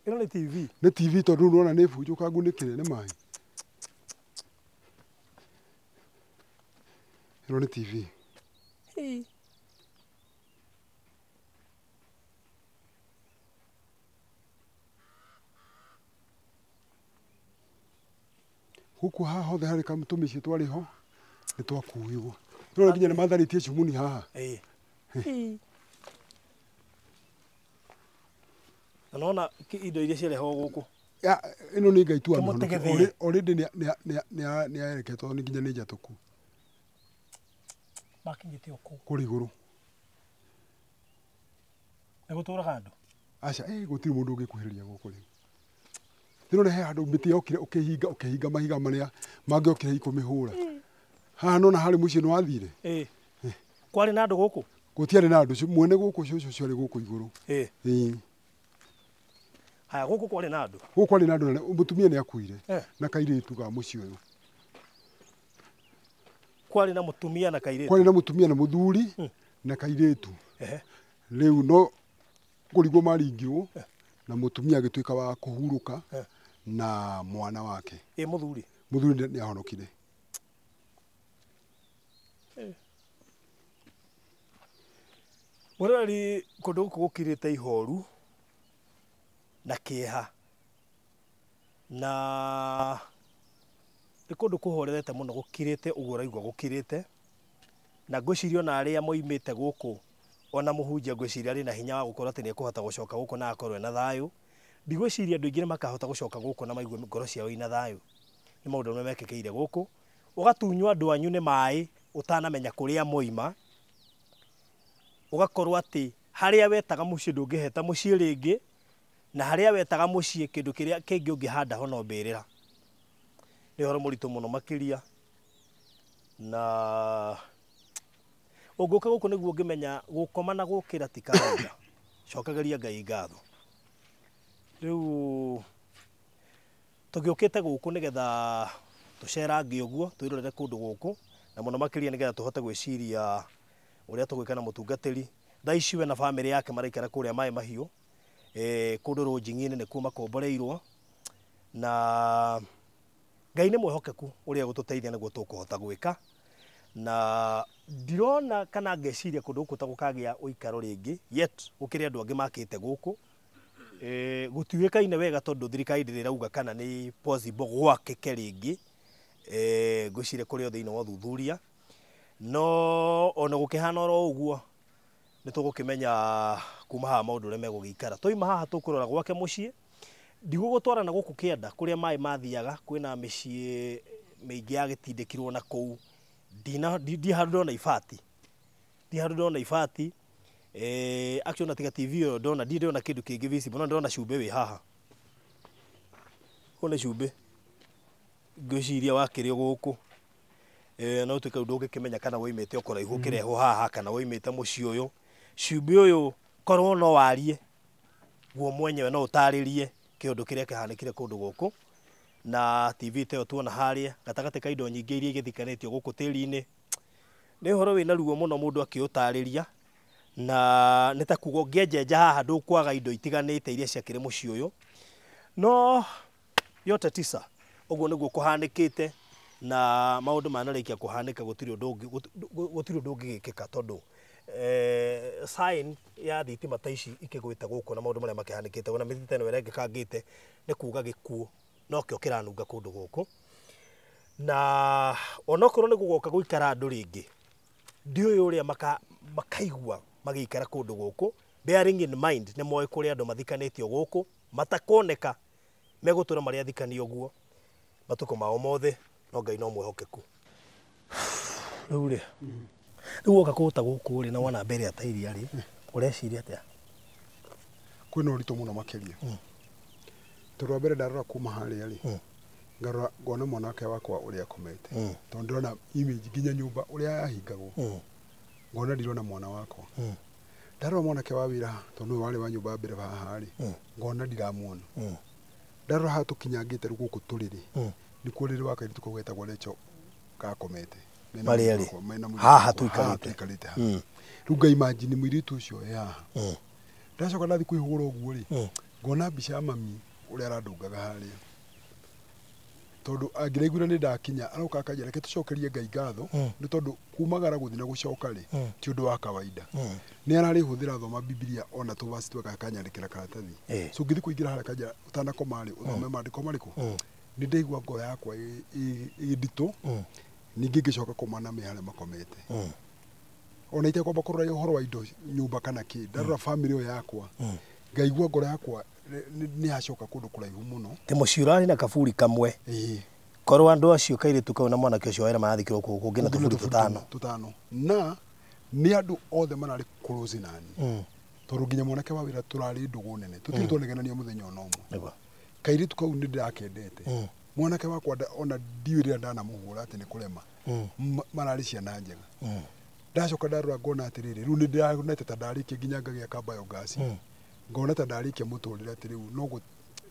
Ĩno nĩ TV. Nĩ TV tondũ rĩu ũrona nĩ bunjũkangu nĩkĩrĩa nĩ maĩ. Ĩno nĩ TV. Gũkũ haha hothe harĩ kamũtũmĩciĩ twarĩ ho nĩ twakuirwo. Rĩu nginya nĩ matharĩtie cumuni haha. Na nona indo iria ciarehwo gũkũ. Ĩno nĩ Ngai tu amĩhonokia. Already nĩ aereketwo nginya nĩ njatũku. Makinyĩte kũu. Kũrĩ igũrũ. Nĩ gũtũũraga andũ? Aca, gũtirĩ mũndũ ũngĩkuhĩrĩria gũkũ rĩu. Ndĩrona he handũ mĩtĩ yokire ũkĩhinga mahiga marĩa mangĩokire ikũmĩhũra. Haha nona harĩ mũciĩ nĩ wathire? Kwarĩ na andũ gũkũ? Gũtiarĩ na andũ, mwene gũkũ cũcũ ciarĩ gũkũ igũrũ. Haya, gũkũ kwarĩ na andũ? Gũkũ kwarĩ na andũ, mũtumia nĩ akuire na kairĩtu ga mũciĩ ũyũ. Kwarĩ na mũtumia na kairĩtu? Kwarĩ na mũtumia na mũthuri na kairĩtu. Rĩu no kũrigwo maringirwo na mũtumia agĩtuĩka wa kũhurũka na mwana wake. Mũthuri? Mũthuri nĩ ahonokire. Mũrori kũndũ gũkũ gũkirĩte ihoru na kĩeha na nĩ kũndũ kũhorerete mũno gũkirĩte ũguo ũraigua gũkirĩte na ngwĩciria ona arĩa moimĩte gũkũ ona mũhunjia ngwĩciria arĩ na hinya wa gũkorwo atĩ nĩ ekũhota gũcoka gũkũ na akorwo ena thayũ. Ndigwĩciria andũ aingĩ nĩ makahota gũcoka gũkũ na maigue ngoro ciao ina thayũ. Nĩ maũndũ marĩa mekĩkĩire gũkũ. Ũgatunywo andũ anyu nĩ maĩ ũtanamenya kũrĩa moima. Ũgakorwo atĩ harĩa wetaga mũciĩ ndũngĩheta mũciĩ rĩngĩ na harĩa wetaga mũciĩ kĩndũ kĩrĩa kĩngĩ ũngĩhanda ho no mbĩrĩra. Nĩ ũhoro mũritũ mũno makĩria na ũngĩũka gũkũ nĩguo ũngĩmenya gũkoma na gũkĩra ti kawaida. Cokageria Ngai ngatho. Rĩu tũgĩũkĩte gũkũ nĩgetha tũcerange ũguo twĩrorere kũndũ gũkũ na mũno makĩria nĩgetha tũhote gwĩciria ũrĩa tũgwĩka na mũtungatĩri. Thaa ici we na bamĩrĩ yake maraikara kũrĩa Maĩ Mahiũ kũndũ rũnjing'i-inĩ nĩkuo makomboreirwo na Ngai nĩ mwĩhokeku ũrĩa gũtũteithia nĩguo tũkũhota gwĩka na ndirona kana ngeciria kũndũ gũkũ ta gũkagĩa ũikaro rĩngĩ yet gũkĩrĩ andũ angĩ makĩte gũkũ. Gũtuĩkaine wega tondũ thirikari ndĩrĩ rauga kana nĩ possible gwakĩke rĩngĩ. Ngwĩciria kũrĩ o thĩinĩ wa ũthuthuria no ona gũkĩhana oro ũguo nĩ tũgũkĩmenya kuma haha maũndũ ũrĩa megũgĩikara. Twaima haha tũkũrora gwake mũciĩ ndigũgũtwara na gũkũ kĩanda kũrĩa maĩ mathiaga kwĩna mĩciĩ mĩingĩ yagĩtindĩkirwo na kũu. Ndi handũ ndona ibati. Ndi handũ ndona ibati. Actually na tiga TV ĩyo ndona ndi ndona kĩndũ kĩngĩ visible no ndona cumbĩ wĩ haha. Ũyũ nĩ cumbĩ. Ngwĩciria wakĩrĩ gũkũ. No tuĩke ũndũ ũngĩkĩmenya kana woimĩte o kũraihu ũkĩrehwo haha kana woimĩte mũciĩ ũyũ. Cumbĩ ũyũ korwo no warie guo mwenyewe no ũtarĩrie kĩũndũ kĩrĩa kĩhanĩkire kũndũ gũkũ na TV ĩyo tuona harĩa gatagatĩ ka indo nyingĩ iria igĩthikanĩtio gũkũ tĩri-inĩ. Nĩ ũhoro wĩna ruo mũno mũndũ akĩũtarĩria na nĩ ta kuga ũngĩenjenja haha ndũkwaga indo itiganĩte iria ciakĩrĩ mũciĩ ũyũ no yote tisa ũguo nĩguo kũhanĩkĩte na maũndũ manarĩkia kũhanĩka gũtirĩ ũndũ ũngĩgĩkĩka tondũ sign ya thitima ta ici ikĩgwĩte gũkũ na maũndũ marĩa makĩhanĩkĩte ona mĩtitũ ĩno ĩrengĩkangĩte nĩ kuga gĩkuũ nokĩo kĩranunga kũndũ gũkũ na onokorwo nĩ gũgoka gũikara andũ rĩngĩ ndiũĩ ũrĩa makaigua magĩikara kũndũ gũkũ bearing in mind nĩ moĩ kũrĩa andũ mathikanĩtio gũkũ matakoneka megũtũra marĩa athikanio ũguo matukũ mao mothe no Ngai no mwĩhokeku rĩu rĩ rĩu woka kũũta gũkũ rĩ na wona mbere ata iria rĩ ũreciria atĩa kwĩna ũritũ mũno makĩria tondũ wa mbere ndarora kuma harĩa rĩ ngarora ngona mwanake wakwa ũrĩa akomete tondũ ndĩrona image nginya nyũmba ũrĩa yahingagwo ngona ndirona mwana wakwa ndarora mwanake wa wĩra tondũ warĩ wa nyũmba mbere haha rĩ ngona ndiramuona ndarora haha tũkinyangĩte rĩu gũkũ tũrĩ rĩ nĩkuo rĩrĩ wa kairĩtu kau getagwo Rachel gakomete marĩa rĩ haha tũikarĩte haha rĩu ngaimagine mũirĩtu ũcio haha ndacoka ndathi kwĩhũgũra ũguo rĩ ngona mbica ya mami ũrĩa arandũngaga harĩa tondũ angĩraiguire nĩ ndakinya aroka akanjĩra reke tũcokerie Ngai ngatho nĩ tondũ kumagara gũthiĩ na gũcoka rĩ ti ũndũ wa kawaida nĩ ararĩhũthĩra thoma Biblia ona tũvaci tweka akanyandĩkĩra karatathi so ngĩthi kũingĩra harĩa akanjĩra ũtanakoma rĩ ũthome maandĩko marĩkũ nĩ ndaigua ngoro yakwa ĩnditũ ningĩ ngĩcoka kũmana harĩa makomete ona itekwamba kũrora ũhoro wa indo nyũmba kana kĩ ndarora family ĩyo yakwa ngaigua ngoro yakwa nĩ hacoka kũndũ kũraihu mũno ti mũciĩ ũrarĩ na kaburi kamwe korwo andũ acio kairĩtu kau na mwanake ũcio wĩra marathikĩrwo kũngĩ na tũburi tũtano na nĩ andũ othe mararĩ close nani tondũ nginya mwanake wa wĩra tũrarĩ ndũgũ nene tũtirĩ tuoneganania mũthenya ona ũmwe kairĩtu kau nĩ ndĩrakendete mwanake wakwa ona ndiũĩ rĩrĩa ndanamũhũra atĩ nĩ kũrema mararĩ ciana njega ndacoka ndarora ngona atĩrĩrĩ rĩu nĩ ndĩronete ta ndarĩkia nginya ngagĩaka biogas ngona ta ndarĩkia mũtũrĩre atĩ rĩu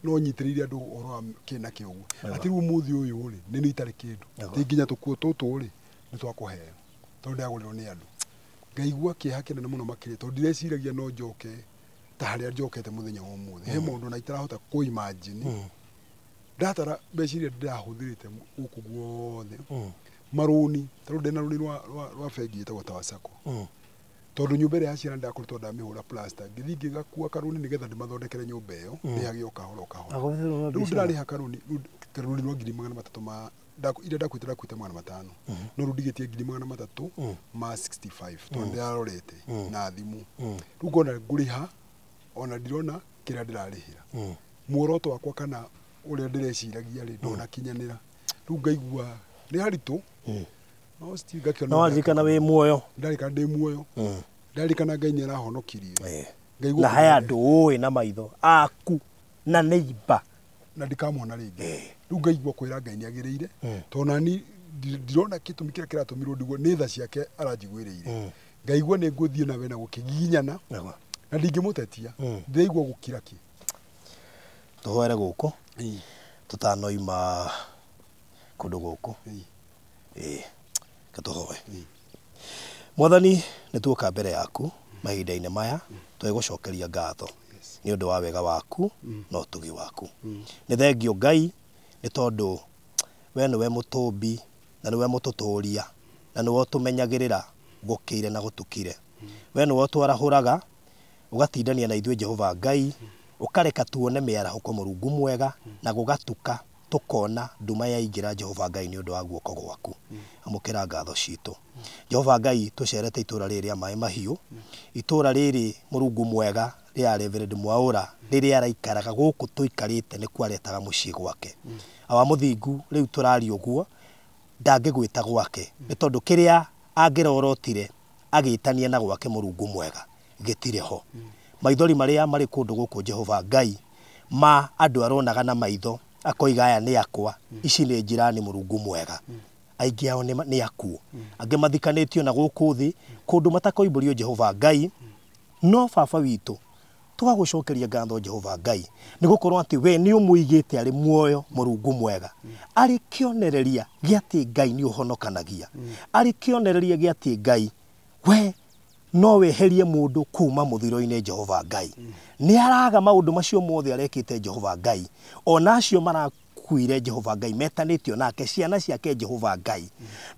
no nyitĩrĩire andũ ũhoro wa kĩna kĩũguo atĩ rĩu mũthĩ ũyũ rĩ nĩ itarĩ kĩndũ tĩ nginya tũkuo tũtũ rĩ nĩ twakũheo tondũ ndagũrĩrwo nĩ andũ ngaigua kĩeha kĩnene mũno makĩria tondũ ndireciragia no njoke ta harĩa njokete mũthenya wa ũmũthĩ he maũndũ na itarahota kũimagine ndatara meciria ndĩrahũthĩrĩte gũkũ guothe marũni tondũ ndĩna rũni rwa bengi ĩtagwo Tower Sacco tondũ nyũmba ĩrĩa yaciara ndakoretwo ndamĩhũra plaster ngĩthiĩ ngĩgakua karũni nĩgetha ndĩmathondekere nyũmba ĩyo ndĩhage o kahora o kahora rĩu ndĩrarĩha karũni rwa 300 iria ndakuĩte 500 no rĩu ndigĩtie 300 ma 65 tondũ ndĩrarorete na thimũ rĩu ngona ngũrĩha ona ndirona kĩrĩa ndĩrarĩhĩra muoroto wakwa kana ũrĩa ndĩreciragia rĩ ndonakinyanĩra rĩu ngaigua nĩ haritũ no waririkana wĩ muoyo ndarikana ndĩ muoyo ndarikana Ngai nĩ arahonokirie na haya andũ ũĩ na maitho aku na neighbor na ndikamona rĩngĩ rĩu ngaigua kwĩra Ngai nĩ agĩrĩire tondũ nani ndirona gĩtũmi kĩrĩa kĩratũmirwo ndigwo nĩ tha ciake aranjiguĩrĩire ngaigua nĩ ngũthiĩ nawe na gũkĩgiginyana na ndingĩmũtetia ndĩraigua gũkira kĩ tũhoere gũkũ tũtanoima kũndũ gũkũ katũhoe Mwathani nĩ tuoka mbere yaku mahinda-inĩ maya twĩgũcokeria ngatho nĩ ũndũ wa wega waku na ũtugi waku nĩ thengio Ngai nĩ tondũ we nĩwe mũtũmbi na nĩwe mũtũtũria na nĩwe ũtũmenyagĩrĩra gũkĩire na gũtukire we nĩwe ũtwarahũraga ũgatindania na ithuĩ Jehova Ngai ũkareka tuone mĩarahũko Mũrungu mwega na gũgatuka tukona nduma yaingĩra Jehova Ngai nĩ ũndũ wa guoko gwaku amũkĩra ngatho citũ Jehova Ngai tũcerete itũra rĩrĩ rĩa Maĩ Mahiũ itũra rĩrĩ Mũrungu mwega rĩa Reverend Mwaũra rĩrĩa araikaraga gũkũ tũikarĩte nĩ kwaretaga mũciĩ gwake awa mũthingu rĩu tũraria ũguo ndangĩgwĩta gwake nĩ tondũ kĩrĩa angĩrorotire agĩtania na gwake Mũrungu mwega gĩtirĩ ho maithori marĩa marĩ kũndũ gũkũ Jehova Ngai ma andũ aronaga na maitho akoiga aya nĩ akwa ici nĩ njirani Mũrungu mwega aingĩ ao nĩ akuo angĩ mathikanĩtio na gũkũ thĩ kũndũ matakoimbũrio Jehova Ngai no baba witũ tũgagũcokeria ngatho Jehova Ngai nĩ gũkorwo atĩ we nĩ ũmũigĩte arĩ muoyo Mũrungu mwega arĩ kĩonereria gĩa atĩ Ngai nĩ ũhonokanagia arĩ kĩonereria gĩa atĩ Ngai we no weherie mundu kuma muthiro-ini Jehova Ngai ni araga maundu macio mothe arekite Jehova Ngai ona acio marakuire Jehova Ngai metanitio nake ciana ciake Jehova Ngai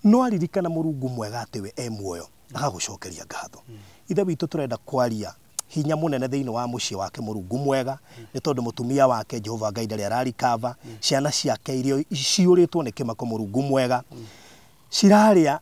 no aririkana Murungu mwega atiwe muoyo agagucokeria ngatho ithe witu turenda kwaria hinya munene thiini wa mucii wake Murungu mwega ni tondu mutumia wake Jehova Ngai ndari ararikava ciana ciake irio ciuritwo ni kimako Murungu mwega ciraria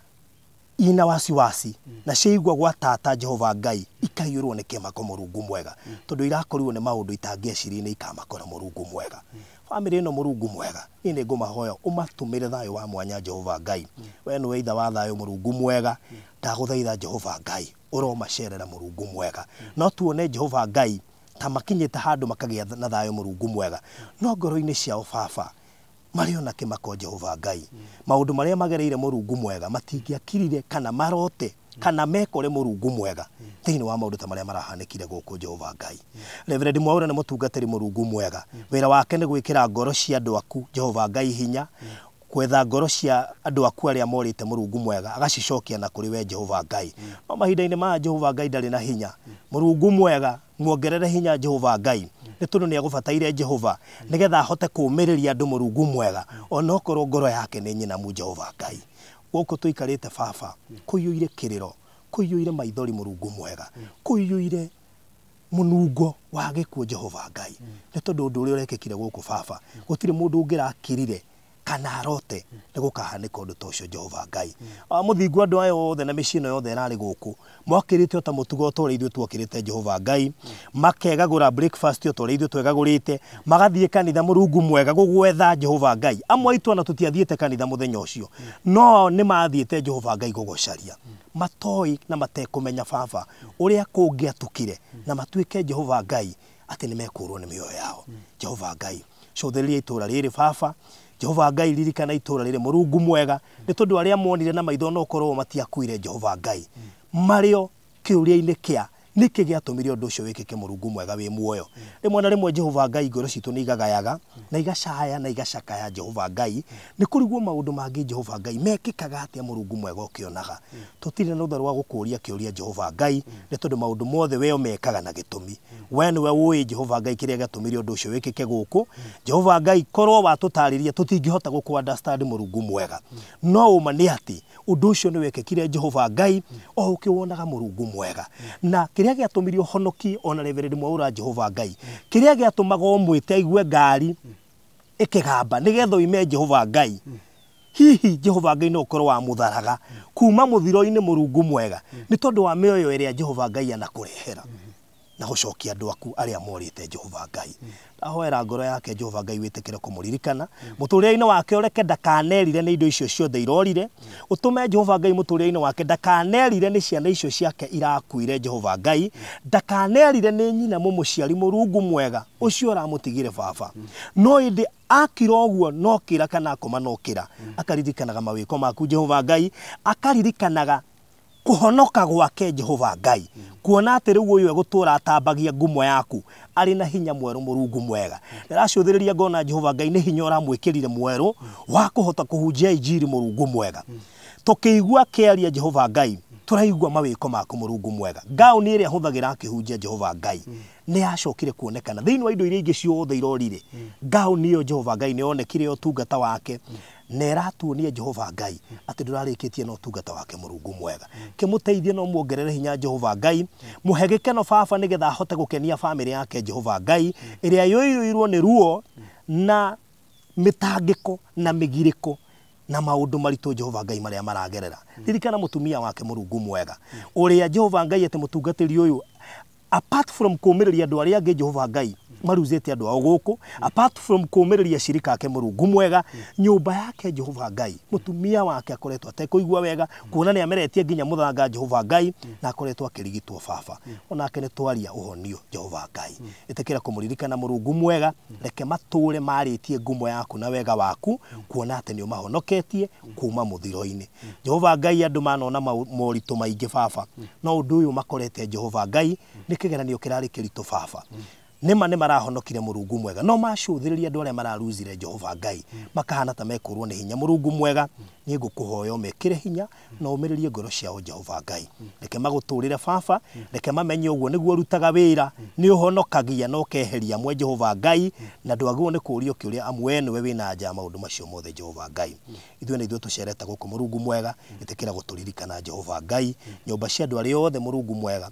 ina wasiwasi na ciigwa gwa tata Jehova Ngai ikaiyurwo ni kimako Murungu mwega tondu irakorirwo ni maundu itangeciria ni ikamakora Murungu mwega family ino Murungu mwega ni ngumahoya umatumire thayo wa mwanya Jehova Ngai we ni weitha wa thayo Murungu mwega ndaguthaitha Jehova Ngai uromacerera Murungu mwega no tuone Jehova Ngai ta makinyite handu makagia na thayo Murungu mwega no ngoro-ini ciao baba mario na kimako Jehova Ngai maundu maria magereire Murungu mwega matingiakirire kana marote kana mekore Murungu mwega thiini wa maundu ta maria marahanikire guku Jehova Ngai Reverend Mwaura ni mutungatiri Murungu mwega wira wake ni gwikira ngoro cia andu aku Jehova Ngai hinya kwetha ngoro cia andu aku aria morite Murungu mwega agacicokia na kuri we Jehova Ngai no mahinda-ini ma Jehova Ngai ndari na hinya Murungu mwega muongerere hinya Jehova Ngai ni tondu ni agubataire Jehova nigetha ahote kumiriria andu Murungu mwega ona okorwo ngoro yake ni nyinamu Jehova Ngai guku tuikarite baba kuyuire kiriro kuyuire maithori Murungu mwega kuyuire munungo wa gikuo Jehova Ngai ni tondu undu uria urekekire guku baba gutire mundu ungirakirire kana arote ni gukahanika undu ta ucio Jehova Ngai muthingu andu ayo othe na micii ino yothe irari guku mwakirite ota mutugo tore ithuĩ twakirite Jehova Ngai makegagura breakfast yo tore ithuĩ twegagurite magathie kanitha Murungu mwega gugwetha Jehova Ngai amwe itu na tutiathiete kanitha muthenya ucio no ni mathiete Jehova Ngai gugocaria matoi na matekumenya baba uria kungiatukire na matuike Jehova Ngai ati ni mekurwo ni mioyo yao Jehova Ngai cotheria itura riri baba Jehova Ngai ririkana itura riri Murungu mwega ni tondu aria monire na maitho no korwo matiakuire Jehova Ngai mario kiuria-ini kia niki giatumire undu ucio wikike Murungu mwega wi muoyo rimwe na rimwe Jehova Ngai ngoro citu ni igagayaga na igacaya na igacakaya Jehova Ngai ni kurigwo maundu mangi Jehova Ngai mekikaga atia Murungu mwega ukionaga tutire na utharu wa gukuria kiuria Jehova Ngai ni tondu maundu mothe we mekaga na gitumi we niwe ui Jehova Ngai kiria giatumire undu ucio wikike guku Jehova Ngai korwo watutariria tutingihota guku understand Murungu mwega no uma ni ati undu ucio ni wekekire Jehova Ngai o ukiwonaga Murungu mwega na kiria giatumire honoki ona Reverend Mwaura Jehova Ngai kiria giatumaga omwite igwe ngari ikigamba nigetha ime Jehova Ngai hihi Jehova Ngai no korwo wa mutharaga kuma muthiro-ini Murungu mwega ni tondu wa mioyo iria Jehova Ngai anakurehera na gucokia andu aku aria morite Jehova Ngai ahoera ngoro yake Jehova Ngai witikire kumuririkana muturire-ini wake ureke ndakanerire ni indo icio ciothe irorire utume Jehova Ngai muturire-ini wake ndakanerire ni ciana icio ciake irakuire Jehova Ngai ndakanerire ni nyina mumuciari Murungu mwega ucio aramutigire baba no indi akira oguo no kira kana koma no kira akaririkanaga mawiko maku Jehova Ngai akaririkanaga kuhonoka gwake Jehova Ngai kuona ati riu uyu egutura atambagia ngumo yaku ari na hinya mweru Murungu mwega ndiracuthiriria ngona Jehova Ngai ni hinya uramwikirire mweru wa kuhota kuhunjia injiri Murungu mwega tukiigua kiaria Jehova Ngai turaigua mawiko maku Murungu mwega ngao ni iria huthagira akihunjia Jehova Ngai ni acokire kuonekana thiini wa indo iria ingi ciothe irorire ngao niyo Jehova Ngai ni onekire utungata wake neratuonia Jehova Ngai ati ndurarikitie no tungata wake Murungu mwega kimuteithie no muongerere hinya Jehova Ngai muhegeke no baba nigetha ahote gukenia family yake Jehova Ngai iria yoirwo ni ruo na mitangiko na migiriko na maundu maritu Jehova Ngai maria maragerera ririkana mutumia wake Murungu mwega uria Jehova Ngai ati mutungatiri uyu apart from kumiriria andu aria angi Jehova Ngai maruzete andu ao guku apart from kumiriria shirika yake Murungu mwega nyumba yake Jehova Ngai mutumia wake akoretwo atekoigwa wega kuona ni ameretie nginya muthanga Jehova Ngai na akoretwo akirigitwo baba ona akene twaria uhonio Jehova Ngai itekera kumuririkana Murungu mwega reke mature maritie ngumo yaku na wega waku kuona ati ni umahonoketie kuma muthiro-ini Jehova Ngai andu manona moritu maingi baba no undu uyu makorete Jehova Ngai ni kigeranio kirari kiritu baba nima nĩ marahonokire Mũrungu mwega no macũthĩrĩria andũ arĩa mararuzire Jehova Ngai makahana ta mekurwo nĩ hinya Mũrungu mwega nĩ ngũkũhoya mekĩre hinya na ũmĩrĩrie ngoro ciao Jehova Ngai reke magũtũrĩre baba reke mamenye ũguo nĩguo rutaga wĩra nĩ ũhonokagia no keheria mwe Jehova Ngai na ndwagwo nĩ kũũrio kĩũria amwe nĩwe wĩna nja maũndũ macio mothe Jehova Ngai ithuĩ nĩ ithuĩ tũcerete gũkũ Mũrungu mwega ĩtĩkĩra gũtũririkana Jehova Ngai nyũmba cia andũ arĩa othe Mũrungu mwega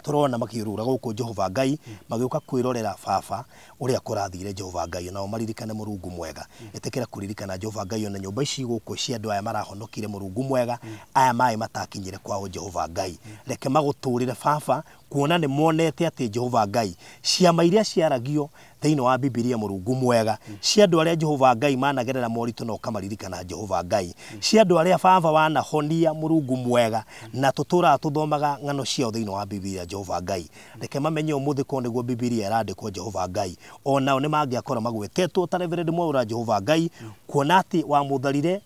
turona makiurura guku Jehova Ngai magĩuka kwirorera baba uria kũrathire Jehova Ngai nao maririkane Mũrungu mwega etekera kuririkana Jehova Ngai na nyũmba ici guku cia andũ aya marahonokire Mũrungu mwega aya mai matakinyire kwao Jehova Ngai reke magũtũrire baba kuona nĩ monete atĩ Jehova Ngai ciama iria ciaragio thĩinĩ wa Biblia Mũrungu mwega cia andũ arĩa Jehova Ngai managerera moritũ no kamaririkana Jehova Ngai cia andũ arĩa baba wanahonia Mũrungu mwega na tũtũra tũthomaga ng'ano ciao thĩinĩ wa Biblia Jehova Ngai reke mamenye ũmũthĩ ko nĩguo Biblia ĩrandĩkwo Jehova Ngai onao nĩ mangĩakora magwetetwo ta Reverend Mwaura Jehova Ngai kuona atĩ wa mũtharire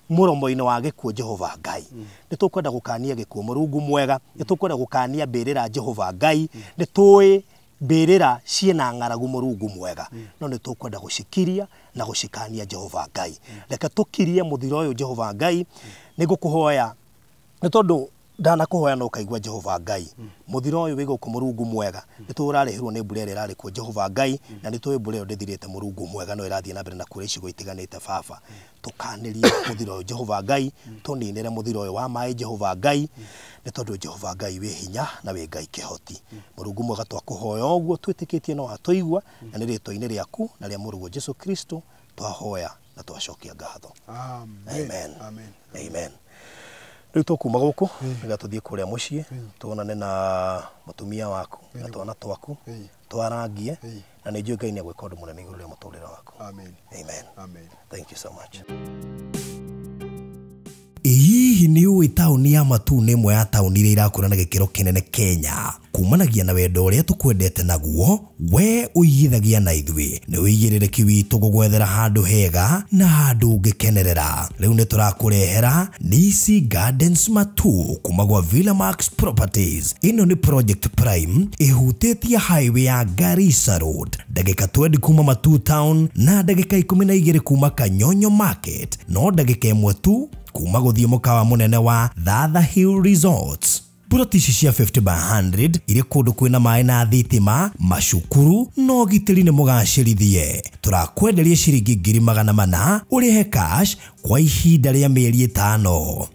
muromo-inĩ wa gĩkuũ Jehova Ngai nĩ tũkwenda gũkania gĩkuũ Mũrungu mwega nĩ tũkwenda gũkania mbĩrĩra Jehova Ngai nĩ tũĩ mbĩrĩra ciĩna ng'aragu Mũrungu mwega no nĩ tũkwenda gũcikiria na gũcikania Jehova Ngai reke tũkirie mũthiro ũyũ Jehova Ngai nĩ ngũkũhoya nĩ tondũ ndana kuhoya no kaigwa Jehova Ngai muthiro uyu wiguku Mũrungu mwega niturarehirwo ni mbura ĩrĩa ĩrarĩ kuo Jehova Ngai na nitũĩ mbura ĩyo ndĩthirĩte Mũrungu mwega no ĩrathiĩ na mbere na kũrĩa icigo itiganĩte baba tukanĩrie muthiro uyu Jehova Ngai tuninĩre muthiro uyu wa maĩ Jehova Ngai nĩ tondũ Jehova Ngai wĩ hinya na wĩ Ngai kĩhoti Mũrungu mwega twakũhoya ũguo twĩtĩkĩtie no atũigua na nĩ rĩtwa-inĩ rĩaku na rĩa Mũrungu Jesu Kristo twahoya na twacokia ngatho amen amen amen rĩu tũkuma gũkũ nĩgetha tũthiĩ kũrĩa mũciĩ tuonane na mũtumia waku na twana twaku twarangie na nĩ njũĩ Ngai nĩ egwĩka ũndũ mũnene igũrũ rĩa mũtũrĩre waku amen amen amen thank you so much hihi nĩ ũĩ taũni ya Matu nĩ ĩmwe ya taũni iria irakũra na gĩkĩro kĩnene Kenya kumanagia na wendo ũrĩa tũkwendete naguo we ũigithagia na ithuĩ nĩ wĩigĩrĩrĩki witũ gũgwethera handũ hega na handũ ũngĩkenerera rĩu nĩ tũrakũrehera Nisi Gardens Matu kuma gwa Villa Max Properties ĩno nĩ Project Prime ĩhutĩtie highway ya Garissa Road ndagĩka 20 kuma Matu Town na ndagĩka 12 kuma Kanyonyo Market no ndagĩka 1 tu kuma gũthiĩ mũkawa mũnene wa Thatha Hill Resorts Buroti cia 50 by 100 ire kũndũ kwĩna maĩ na thitima macukuru no gitĩri nĩ mũgacĩrithie tũrakwenderia ciringi 400 ũrĩhe cash kwa ihinda rĩa mĩeri 5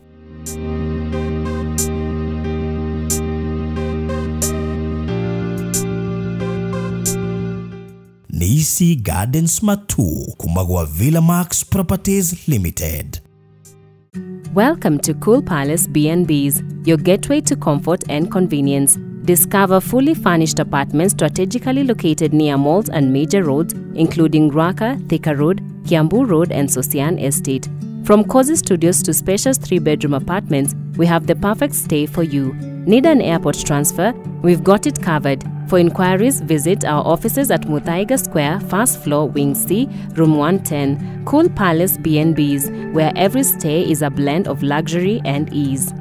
Nisi Gardens Matu kuma gwa Villa Max Properties Limited. Welcome to Cool Palace B&Bs, your gateway to comfort and convenience. Discover fully furnished apartments strategically located near malls and major roads, including Ruaka, Thika Road, Kiambu Road, and Sosian Estate. From cozy studios to spacious 3-bedroom apartments, we have the perfect stay for you. Need an airport transfer? We've got it covered. For inquiries, visit our offices at Muthaiga Square, first floor, Wing C, room 110. Cool Palace B&Bs, where every stay is a blend of luxury and ease.